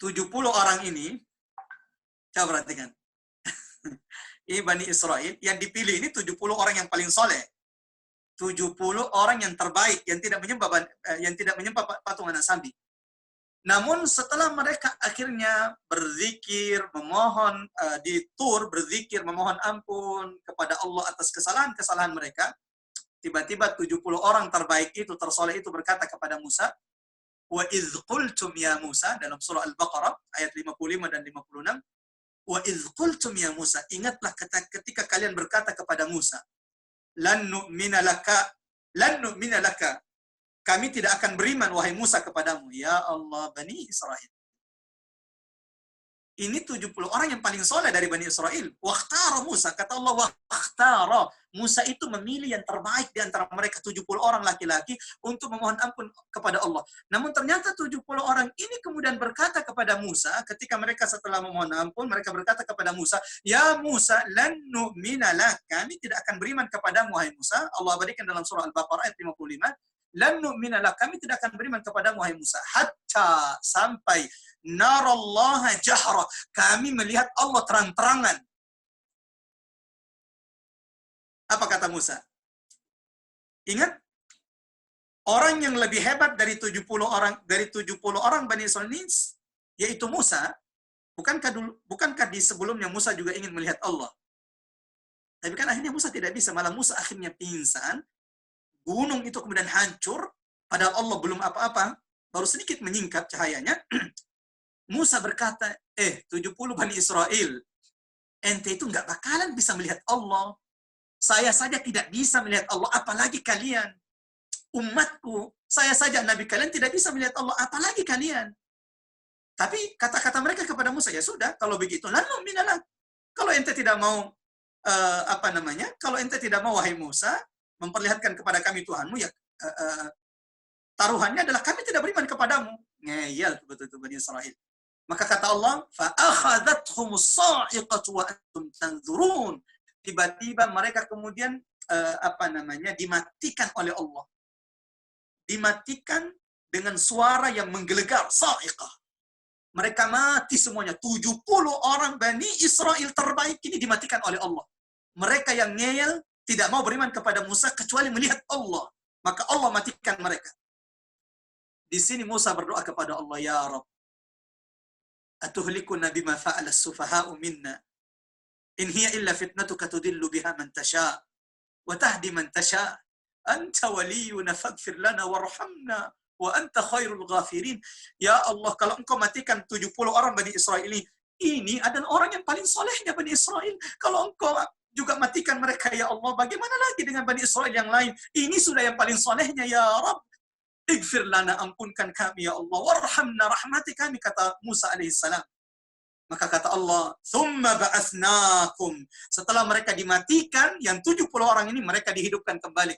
70 orang ini, coba perhatikan. Ini Bani Israel yang dipilih ini 70 orang yang paling soleh. 70 orang yang terbaik yang tidak menyembah patung anak sapi. Namun setelah mereka akhirnya berzikir, memohon di Tur, berzikir, memohon ampun kepada Allah atas kesalahan-kesalahan mereka, tiba-tiba 70 orang terbaik itu, tersoleh itu berkata kepada Musa, "Wa idz qultum ya Musa," dalam surah Al-Baqarah ayat 55 dan 56, "Wa idz qultum ya Musa," ingatlah ketika kalian berkata kepada Musa, "Lan nu'mina laka," kami tidak akan beriman, wahai Musa, kepadamu. Ya Allah, Bani Israel. Ini 70 orang yang paling soleh dari Bani Israel. Wakhtara Musa. Kata Allah, wakhtara. Musa itu memilih yang terbaik di antara mereka, 70 orang laki-laki, untuk memohon ampun kepada Allah. Namun ternyata 70 orang ini kemudian berkata kepada Musa, ketika mereka setelah memohon ampun, mereka berkata kepada Musa, "Ya Musa, lan nu'mina lak." Kami tidak akan beriman kepadamu, wahai Musa. Allah berikan dalam surah Al-Baqarah ayat 55. "Lan nu'mina lak," kami tidak akan beriman kepadamu, wahai Musa, hatta, sampai, narallaha jahra, kami melihat Allah terang-terangan. Apa kata Musa? Ingat, orang yang lebih hebat dari 70 orang Bani Israel ini, yaitu Musa. Bukankah di sebelumnya Musa juga ingin melihat Allah? Tapi kan akhirnya Musa tidak bisa, malah Musa akhirnya pingsan. Gunung itu kemudian hancur, padahal Allah belum apa-apa, baru sedikit menyingkap cahayanya. Musa berkata, 70 Bani Israel, ente itu nggak bakalan bisa melihat Allah. Saya saja tidak bisa melihat Allah, apalagi kalian. Umatku, saya saja Nabi kalian tidak bisa melihat Allah, apalagi kalian. Tapi kata-kata mereka kepada Musa, ya sudah, kalau begitu, lalu minalah. Kalau ente tidak mau, kalau ente tidak mau, wahai Musa, memperlihatkan kepada kami Tuhanmu, ya taruhannya adalah kami tidak beriman kepadamu. Ngeyel betul-betul Bani Israel. Maka kata Allah, فَأَخَذَتْهُمُ الصَّاعِقَةُ وَأَنْتُمْ تَنْظُرُونَ. Tiba-tiba mereka kemudian dimatikan oleh Allah. Dimatikan dengan suara yang menggelegar, sa'iqah. Mereka mati semuanya. 70 orang Bani Israel terbaik ini dimatikan oleh Allah. Mereka yang ngeyel, tidak mau beriman kepada Musa kecuali melihat Allah. Maka Allah matikan mereka. Di sini Musa berdoa kepada Allah, "Ya Rabb, atuhlikuna bima fa'ala as-sufaha'u minna. In hiya illa fitnatuka tudillu biha man tasha' wa tahdi man tasha'. Anta waliyuna faghfir lana warhamna wa anta khairul ghafirin." Ya Allah, kalau engkau matikan 70 orang Bani Israel ini adalah orang yang paling solehnya Bani Israel. Kalau engkau juga matikan mereka, ya Allah, bagaimana lagi dengan Bani Israel yang lain? Ini sudah yang paling solehnya, ya Rabb. Ighfir lana, ampunkan kami ya Allah. Warhamna, rahmati kami, kata Musa alaihissalam. Maka kata Allah, "Tsumma ba'atsnakum." Setelah mereka dimatikan, yang 70 orang ini mereka dihidupkan kembali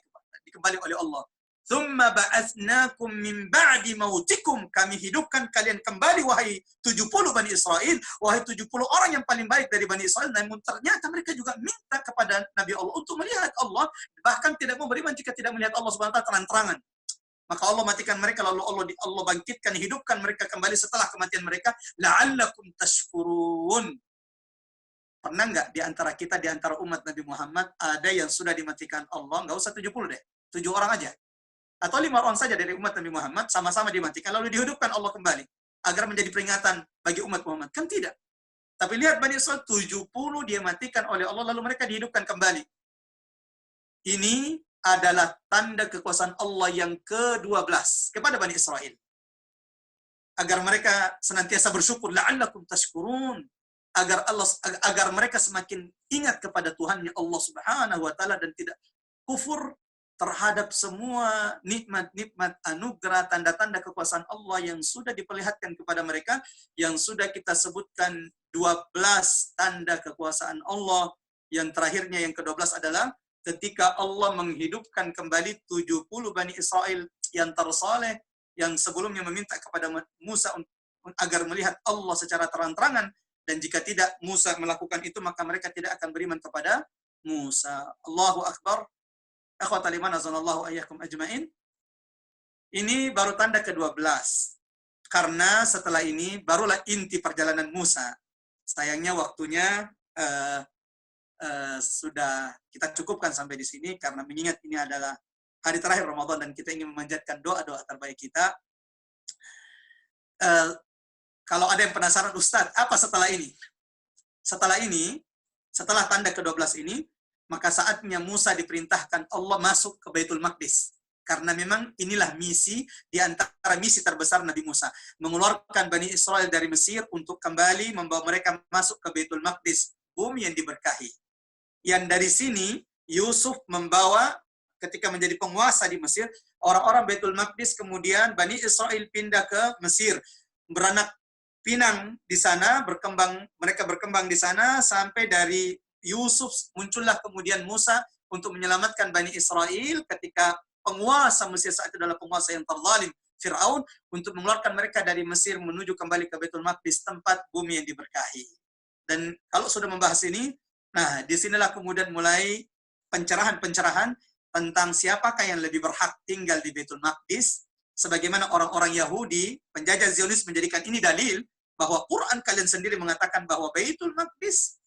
oleh Allah. "Tsumma ba'atsnakum min ba'di mautikum." Kami hidupkan kalian kembali wahai 70 Bani Israel, wahai 70 orang yang paling baik dari Bani Israel. Namun ternyata mereka juga minta kepada Nabi Allah untuk melihat Allah, bahkan tidak mau beriman jika tidak melihat Allah Subhanahu wa taala terang-terangan. Maka Allah matikan mereka, lalu Allah bangkitkan, hidupkan mereka kembali setelah kematian mereka. La'allakum tashkurun. Pernah nggak di antara kita, di antara umat Nabi Muhammad, ada yang sudah dimatikan Allah, nggak usah 70 deh, 7 orang aja. Atau 5 orang saja dari umat Nabi Muhammad, sama-sama dimatikan, lalu dihidupkan Allah kembali. Agar menjadi peringatan bagi umat Muhammad. Kan tidak. Tapi lihat Bani Israel, 70 dia matikan oleh Allah, lalu mereka dihidupkan kembali. Ini adalah tanda kekuasaan Allah yang ke-12 kepada Bani Israel. Agar mereka senantiasa bersyukur, la'allakum tashkurun, agar mereka semakin ingat kepada Tuhannya Allah Subhanahu wa taala dan tidak kufur terhadap semua nikmat-nikmat, anugerah, tanda-tanda kekuasaan Allah yang sudah diperlihatkan kepada mereka, yang sudah kita sebutkan 12 tanda kekuasaan Allah. Yang terakhirnya, yang ke-12 adalah ketika Allah menghidupkan kembali 70 Bani Israel yang tersaleh, yang sebelumnya meminta kepada Musa agar melihat Allah secara terang-terangan, dan jika tidak Musa melakukan itu, maka mereka tidak akan beriman kepada Musa. Allahu Akbar. Akhwatal iman, azanallahu ayyakum ajmain. Ini baru tanda ke-12. Karena setelah ini barulah inti perjalanan Musa. Sayangnya waktunya sudah kita cukupkan sampai di sini, karena mengingat ini adalah hari terakhir Ramadan dan kita ingin memanjatkan doa-doa terbaik kita. Kalau ada yang penasaran, Ustadz, apa setelah ini? Setelah tanda ke-12 ini, maka saatnya Musa diperintahkan Allah masuk ke Baitul Maqdis. Karena memang inilah misi di antara misi terbesar Nabi Musa. Mengeluarkan Bani Israel dari Mesir untuk kembali membawa mereka masuk ke Baitul Maqdis, bumi yang diberkahi. Yang dari sini Yusuf membawa, ketika menjadi penguasa di Mesir, orang-orang Baitul Maqdis, kemudian Bani Israel pindah ke Mesir, beranak pinang di sana, mereka berkembang di sana, sampai dari Yusuf muncullah kemudian Musa untuk menyelamatkan Bani Israel ketika penguasa Mesir saat itu adalah penguasa yang terzalim, Fir'aun, untuk mengeluarkan mereka dari Mesir menuju kembali ke Baitul Maqdis, tempat bumi yang diberkahi. Dan kalau sudah membahas ini, nah, disinilah kemudian mulai pencerahan-pencerahan tentang siapakah yang lebih berhak tinggal di Baitul Maqdis. Sebagaimana orang-orang Yahudi, penjajah Zionis menjadikan ini dalil bahwa Quran kalian sendiri mengatakan bahwa Baitul Maqdis,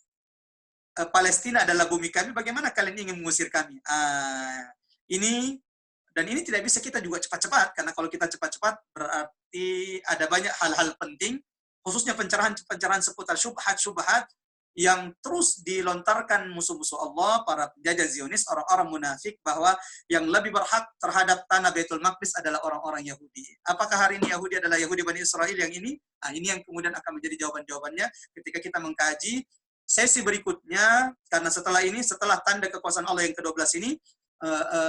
Palestina adalah bumi kami, bagaimana kalian ingin mengusir kami? Ini tidak bisa kita juga cepat-cepat, karena kalau kita cepat-cepat berarti ada banyak hal-hal penting, khususnya pencerahan-pencerahan seputar syubhat-syubhat yang terus dilontarkan musuh-musuh Allah, para penjajah Zionis, orang-orang munafik, bahwa yang lebih berhak terhadap tanah Baitul Maqdis adalah orang-orang Yahudi. Apakah hari ini Yahudi adalah Yahudi Bani Israel yang ini? Ini yang kemudian akan menjadi jawaban-jawabannya ketika kita mengkaji sesi berikutnya, karena setelah tanda kekuasaan Allah yang ke-12 ini,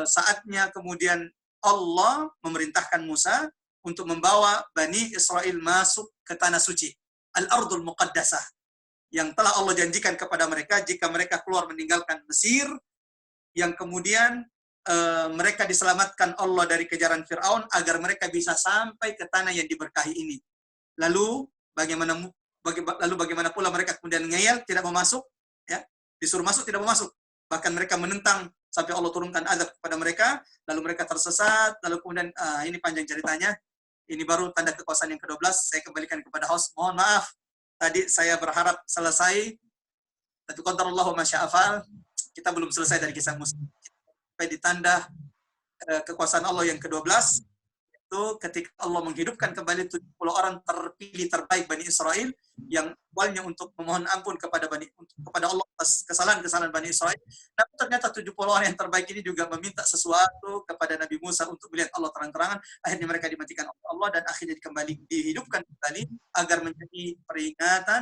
saatnya kemudian Allah memerintahkan Musa untuk membawa Bani Israel masuk ke tanah suci, Al-Ardul Muqaddasah, yang telah Allah janjikan kepada mereka jika mereka keluar meninggalkan Mesir, yang kemudian mereka diselamatkan Allah dari kejaran Fir'aun agar mereka bisa sampai ke tanah yang diberkahi ini. Lalu bagaimana pula mereka kemudian ngeyel, tidak mau masuk, ya, disuruh masuk tidak mau masuk, bahkan mereka menentang sampai Allah turunkan azab kepada mereka, lalu mereka tersesat, lalu kemudian ini panjang ceritanya. Ini baru tanda kekuasaan yang ke-12. Saya kembalikan kepada host. Mohon maaf, tadi saya berharap selesai, tapi qadarullah ma syaa fa'al. Kita belum selesai dari kisah Musa. Sampai di tanda kekuasaan Allah yang ke-12, itu ketika Allah menghidupkan kembali 70 orang terpilih terbaik Bani Israel, yang awalnya untuk memohon ampun kepada Allah atas kesalahan-kesalahan Bani Israel. Namun ternyata 70 orang yang terbaik ini juga meminta sesuatu kepada Nabi Musa untuk melihat Allah terang-terangan. Akhirnya mereka dimatikan oleh Allah dan akhirnya dihidupkan kembali agar menjadi peringatan,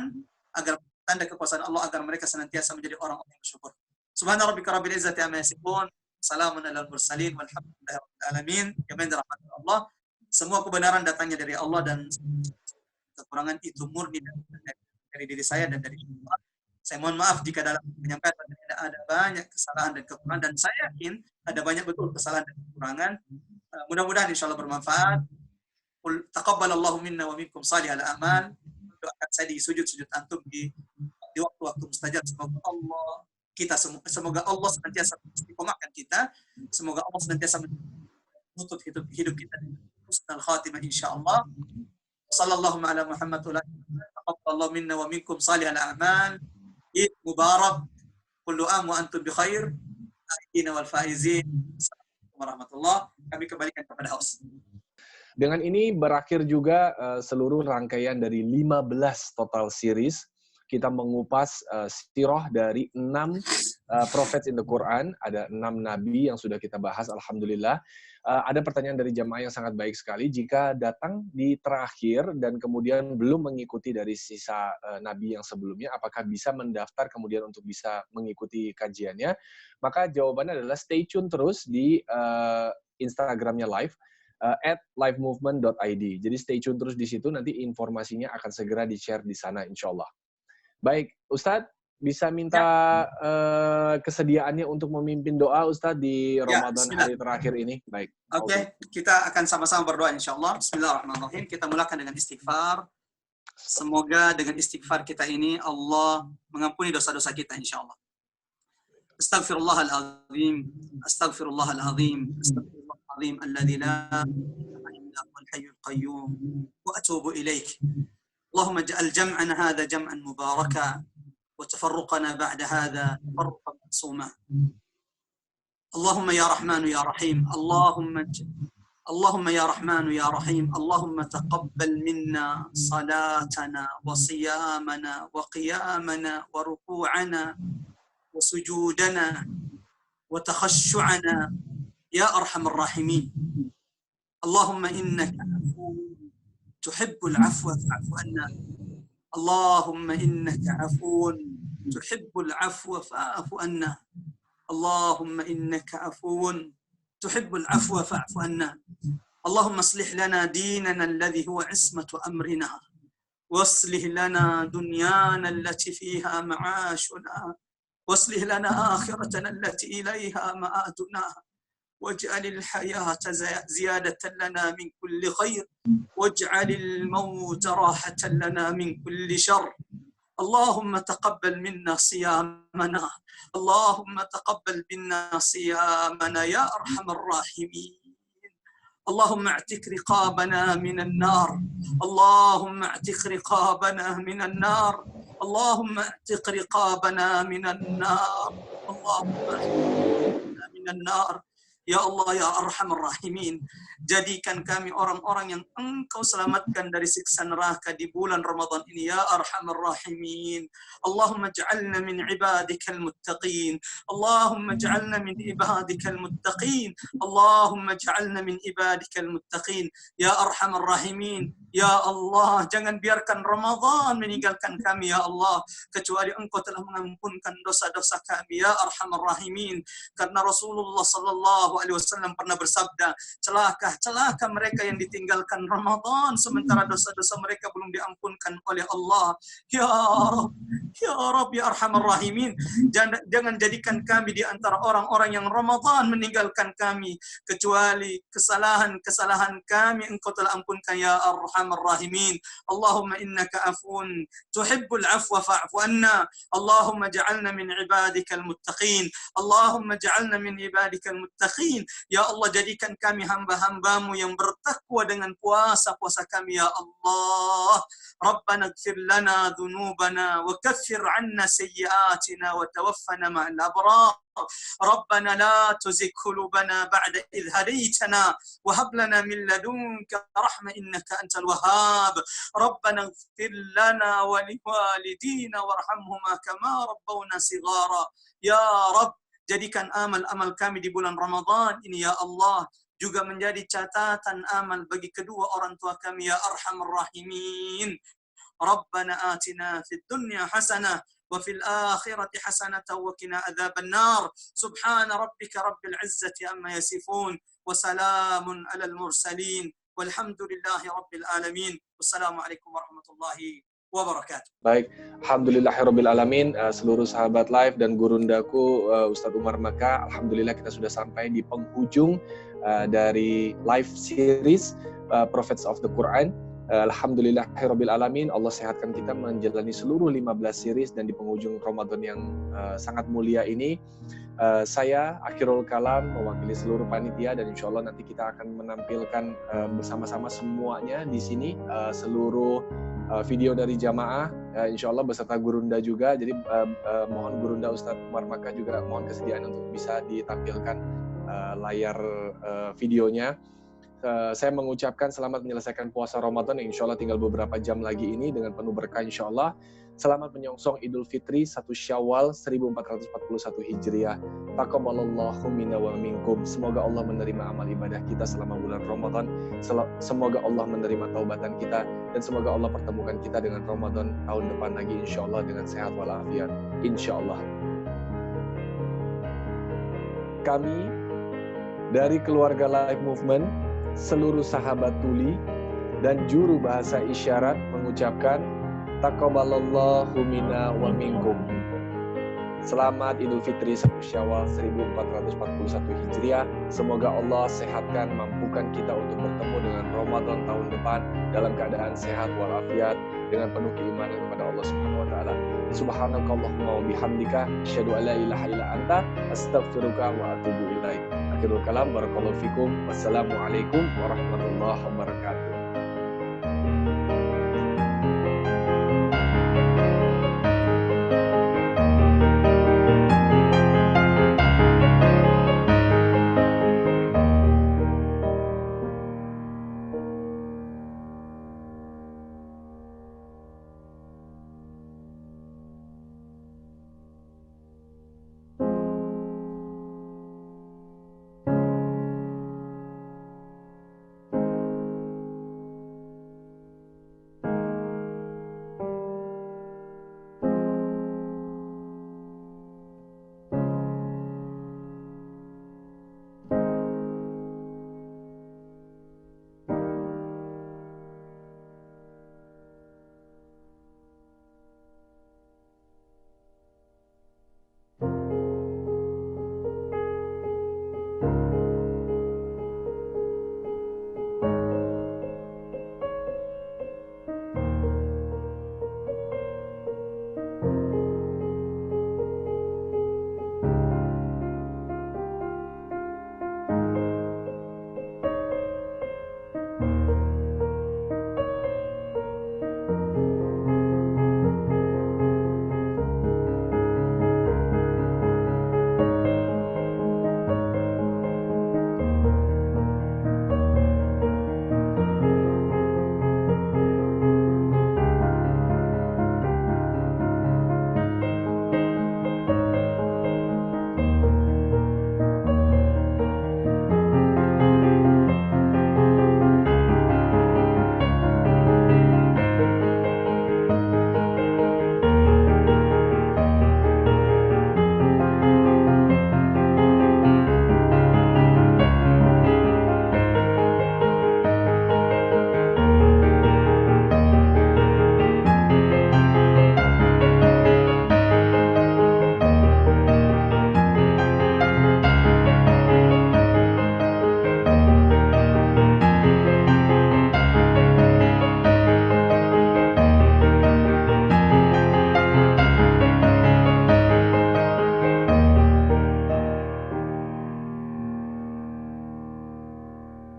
agar tanda kekuasaan Allah, agar mereka senantiasa menjadi orang-orang yang bersyukur. Subhana rabbika rabbil izzati amma yasifun, salamun alal mursalin, walhamdulillahi rabbil alamin. Yang dirahmati Allah. Semua kebenaran datangnya dari Allah dan kekurangan itu murni dari diri saya dan dari Allah. Saya mohon maaf jika dalam penyampaian ada banyak kesalahan dan kekurangan, dan saya yakin ada banyak betul kesalahan dan kekurangan. Mudah-mudahan insya Allah bermanfaat. Taqabbalallahu minna wa minkum salihal amal. Doakan saya di sujud-sujud antum di waktu-waktu mustajab. Semoga Allah senantiasa istiqomahkan kita. Semoga Allah senantiasa menutup hidup kita dengan husnul khatimah insyaallah. Sallallahu ala Muhammad wa taqabbalallahu minna wa minkum salihal a'mal. Id mubarak. Kullu am wa antum bi khair. Aidina wal faizin. Assalamualaikum warahmatullahi. Kami kembalikan kepada host. Dengan ini berakhir juga seluruh rangkaian dari 15 total series. Kita mengupas sirah dari 6 prophets in the Quran. Ada 6 nabi yang sudah kita bahas, alhamdulillah. Ada pertanyaan dari jamaah yang sangat baik sekali. Jika datang di terakhir dan kemudian belum mengikuti dari sisa nabi yang sebelumnya, apakah bisa mendaftar kemudian untuk bisa mengikuti kajiannya? Maka jawabannya adalah stay tune terus di Instagramnya live. At livemovement.id. Jadi stay tune terus di situ, nanti informasinya akan segera di-share di sana insya Allah. Baik, Ustadz, bisa minta kesediaannya untuk memimpin doa Ustadz di Ramadan hari terakhir ini? Baik. Oke, kita akan sama-sama berdoa insya Allah. Bismillahirrahmanirrahim. Kita mulakan dengan istighfar. Semoga dengan istighfar kita ini Allah mengampuni dosa-dosa kita insya Allah. Astaghfirullahaladzim. Astaghfirullahaladzim. Astaghfirullahaladzim. الذي لا إله إلا هو الحي القيوم وأتوب إليك اللهم اجعل جمعنا هذا جمعا مباركا وتفرقنا بعد هذا تفرقا معصوما اللهم يا رحمن يا رحيم اللهم يا رحمن يا رحيم اللهم تقبل منا صلاتنا وصيامنا وقيامنا وركوعنا وسجودنا وتخشعنا يا أرحم الراحمين اللهم إنك عفو تحب العفو فاعف عنا اللهم إنك عفو تحب العفو فاعف عنا اللهم إنك عفو تحب العفو فاعف عنا اللهم اصلح لنا ديننا الذي هو عصمة أمرنا واصلح لنا دنيانا التي فيها معاشنا واصلح لنا آخرتنا التي إليها مآتنا واجعل الحياة زيادة لنا من كل خير واجعل الموت راحة لنا من كل شر اللهم تقبل منا صيامنا اللهم تقبل منا صيامنا يا أرحم الراحمين اللهم اعتق رقابنا من النار اللهم اعتق رقابنا من النار اللهم اعتق رقابنا من النار اللهم اعتق من النار Ya Allah, ya Arhamar Rahimin, jadikan kami orang-orang yang Engkau selamatkan dari siksa neraka di bulan Ramadan ini, ya Arhamar Rahimin. Allahumma ja'alna min ibadikal muttaqin. Allahumma ja'alna min ibadikal muttaqin. Allahumma ja'alna min ibadikal muttaqin. Ya Arhamar Rahimin. Ya Allah, jangan biarkan Ramadan meninggalkan kami, ya Allah, kecuali Engkau telah mengampunkan dosa-dosa kami, ya Arhamar Rahimin. Karena Rasulullah sallallahu alaihi wasallam pernah bersabda, celaka mereka yang ditinggalkan Ramadan sementara dosa-dosa mereka belum diampunkan oleh Allah. Ya Rabb, ya Rabb, ya Arhamar Rahimin. Jangan jadikan kami di antara orang-orang yang Ramadan meninggalkan kami, kecuali kesalahan-kesalahan kami Engkau telah ampunkan, ya Arhamar Rahimin. Allahumma innaka afun tuhibbul afwa fa'fu anna. Allahumma ja'alna min ibadikal muttaqin. Allahumma ja'alna min ibadikal muttaqin. Ya Allah, jadikan kami hamba-hambamu yang bertakwa dengan puasa-puasa kami, ya Allah. Rabbana ighfir lana dhunubana wa kaffir 'anna sayyi'atina wa tawaffana ma'al abrar. ربنا لا تزغ قلوبنا بعد إذ هديتنا وهب لنا من لدنك رحمة إنك أنت الوهاب ربنا اغفر لنا ولوالدينا وارحمهما كما ربونا صغارا يا رب. Jadikan amal-amal kami di bulan Ramadan ini, ya Allah, juga menjadi catatan amal bagi kedua orang tua kami, ya Arhamar Rahimin. Rabbana atina fid dunya hasanah وفي الآخرة حسنة وقنا عذاب النار سبحان ربك رب العزة عما يصفون وسلام على المرسلين Walhamdulillahi rabbil alamin. Wassalamualaikum warahmatullahi wabarakatuh. Baik, alhamdulillahirabbil alamin, seluruh sahabat live dan gurundaku Ustadz Umar Maka, alhamdulillah kita sudah sampai di penghujung dari live series Prophets of the Quran. Alhamdulillahirabbil alamin, Allah sehatkan kita menjalani seluruh 15 series, dan di penghujung Ramadan yang sangat mulia ini saya Akhirul Kalam mewakili seluruh panitia, dan insya Allah nanti kita akan menampilkan bersama-sama semuanya di sini, seluruh video dari jamaah, insya Allah beserta gurunda juga. Jadi mohon gurunda Ustadz Umar Maka juga mohon kesediaan untuk bisa ditampilkan layar videonya. Saya mengucapkan selamat menyelesaikan puasa Ramadan yang insya Allah tinggal beberapa jam lagi ini dengan penuh berkah insya Allah. Selamat menyongsong Idul Fitri 1 Syawal 1441 Hijriah. Taqabbalallahu minna wa minkum. Semoga Allah menerima amal ibadah kita selama bulan Ramadan. Semoga Allah menerima taubatan kita, dan semoga Allah pertemukan kita dengan Ramadan tahun depan lagi insya Allah dengan sehat walafiat. Insya Allah. Kami dari keluarga Life Movement, seluruh sahabat tuli dan juru bahasa isyarat mengucapkan taqabbalallahu minna wa minkum. Selamat Idul Fitri 1 Syawal 1441 Hijriah. Semoga Allah sehatkan, mampukan kita untuk bertemu dengan Ramadan tahun depan dalam keadaan sehat walafiat dengan penuh keimanan kepada Allah Subhanahu wa taala. Subhanakallahumma wa bihamdika asyhadu an la ilaha illa anta astaghfiruka wa atubu ilaik. Akhirul kalam, barakallahu fikum. Wassalamualaikum warahmatullahi wabarakatuh.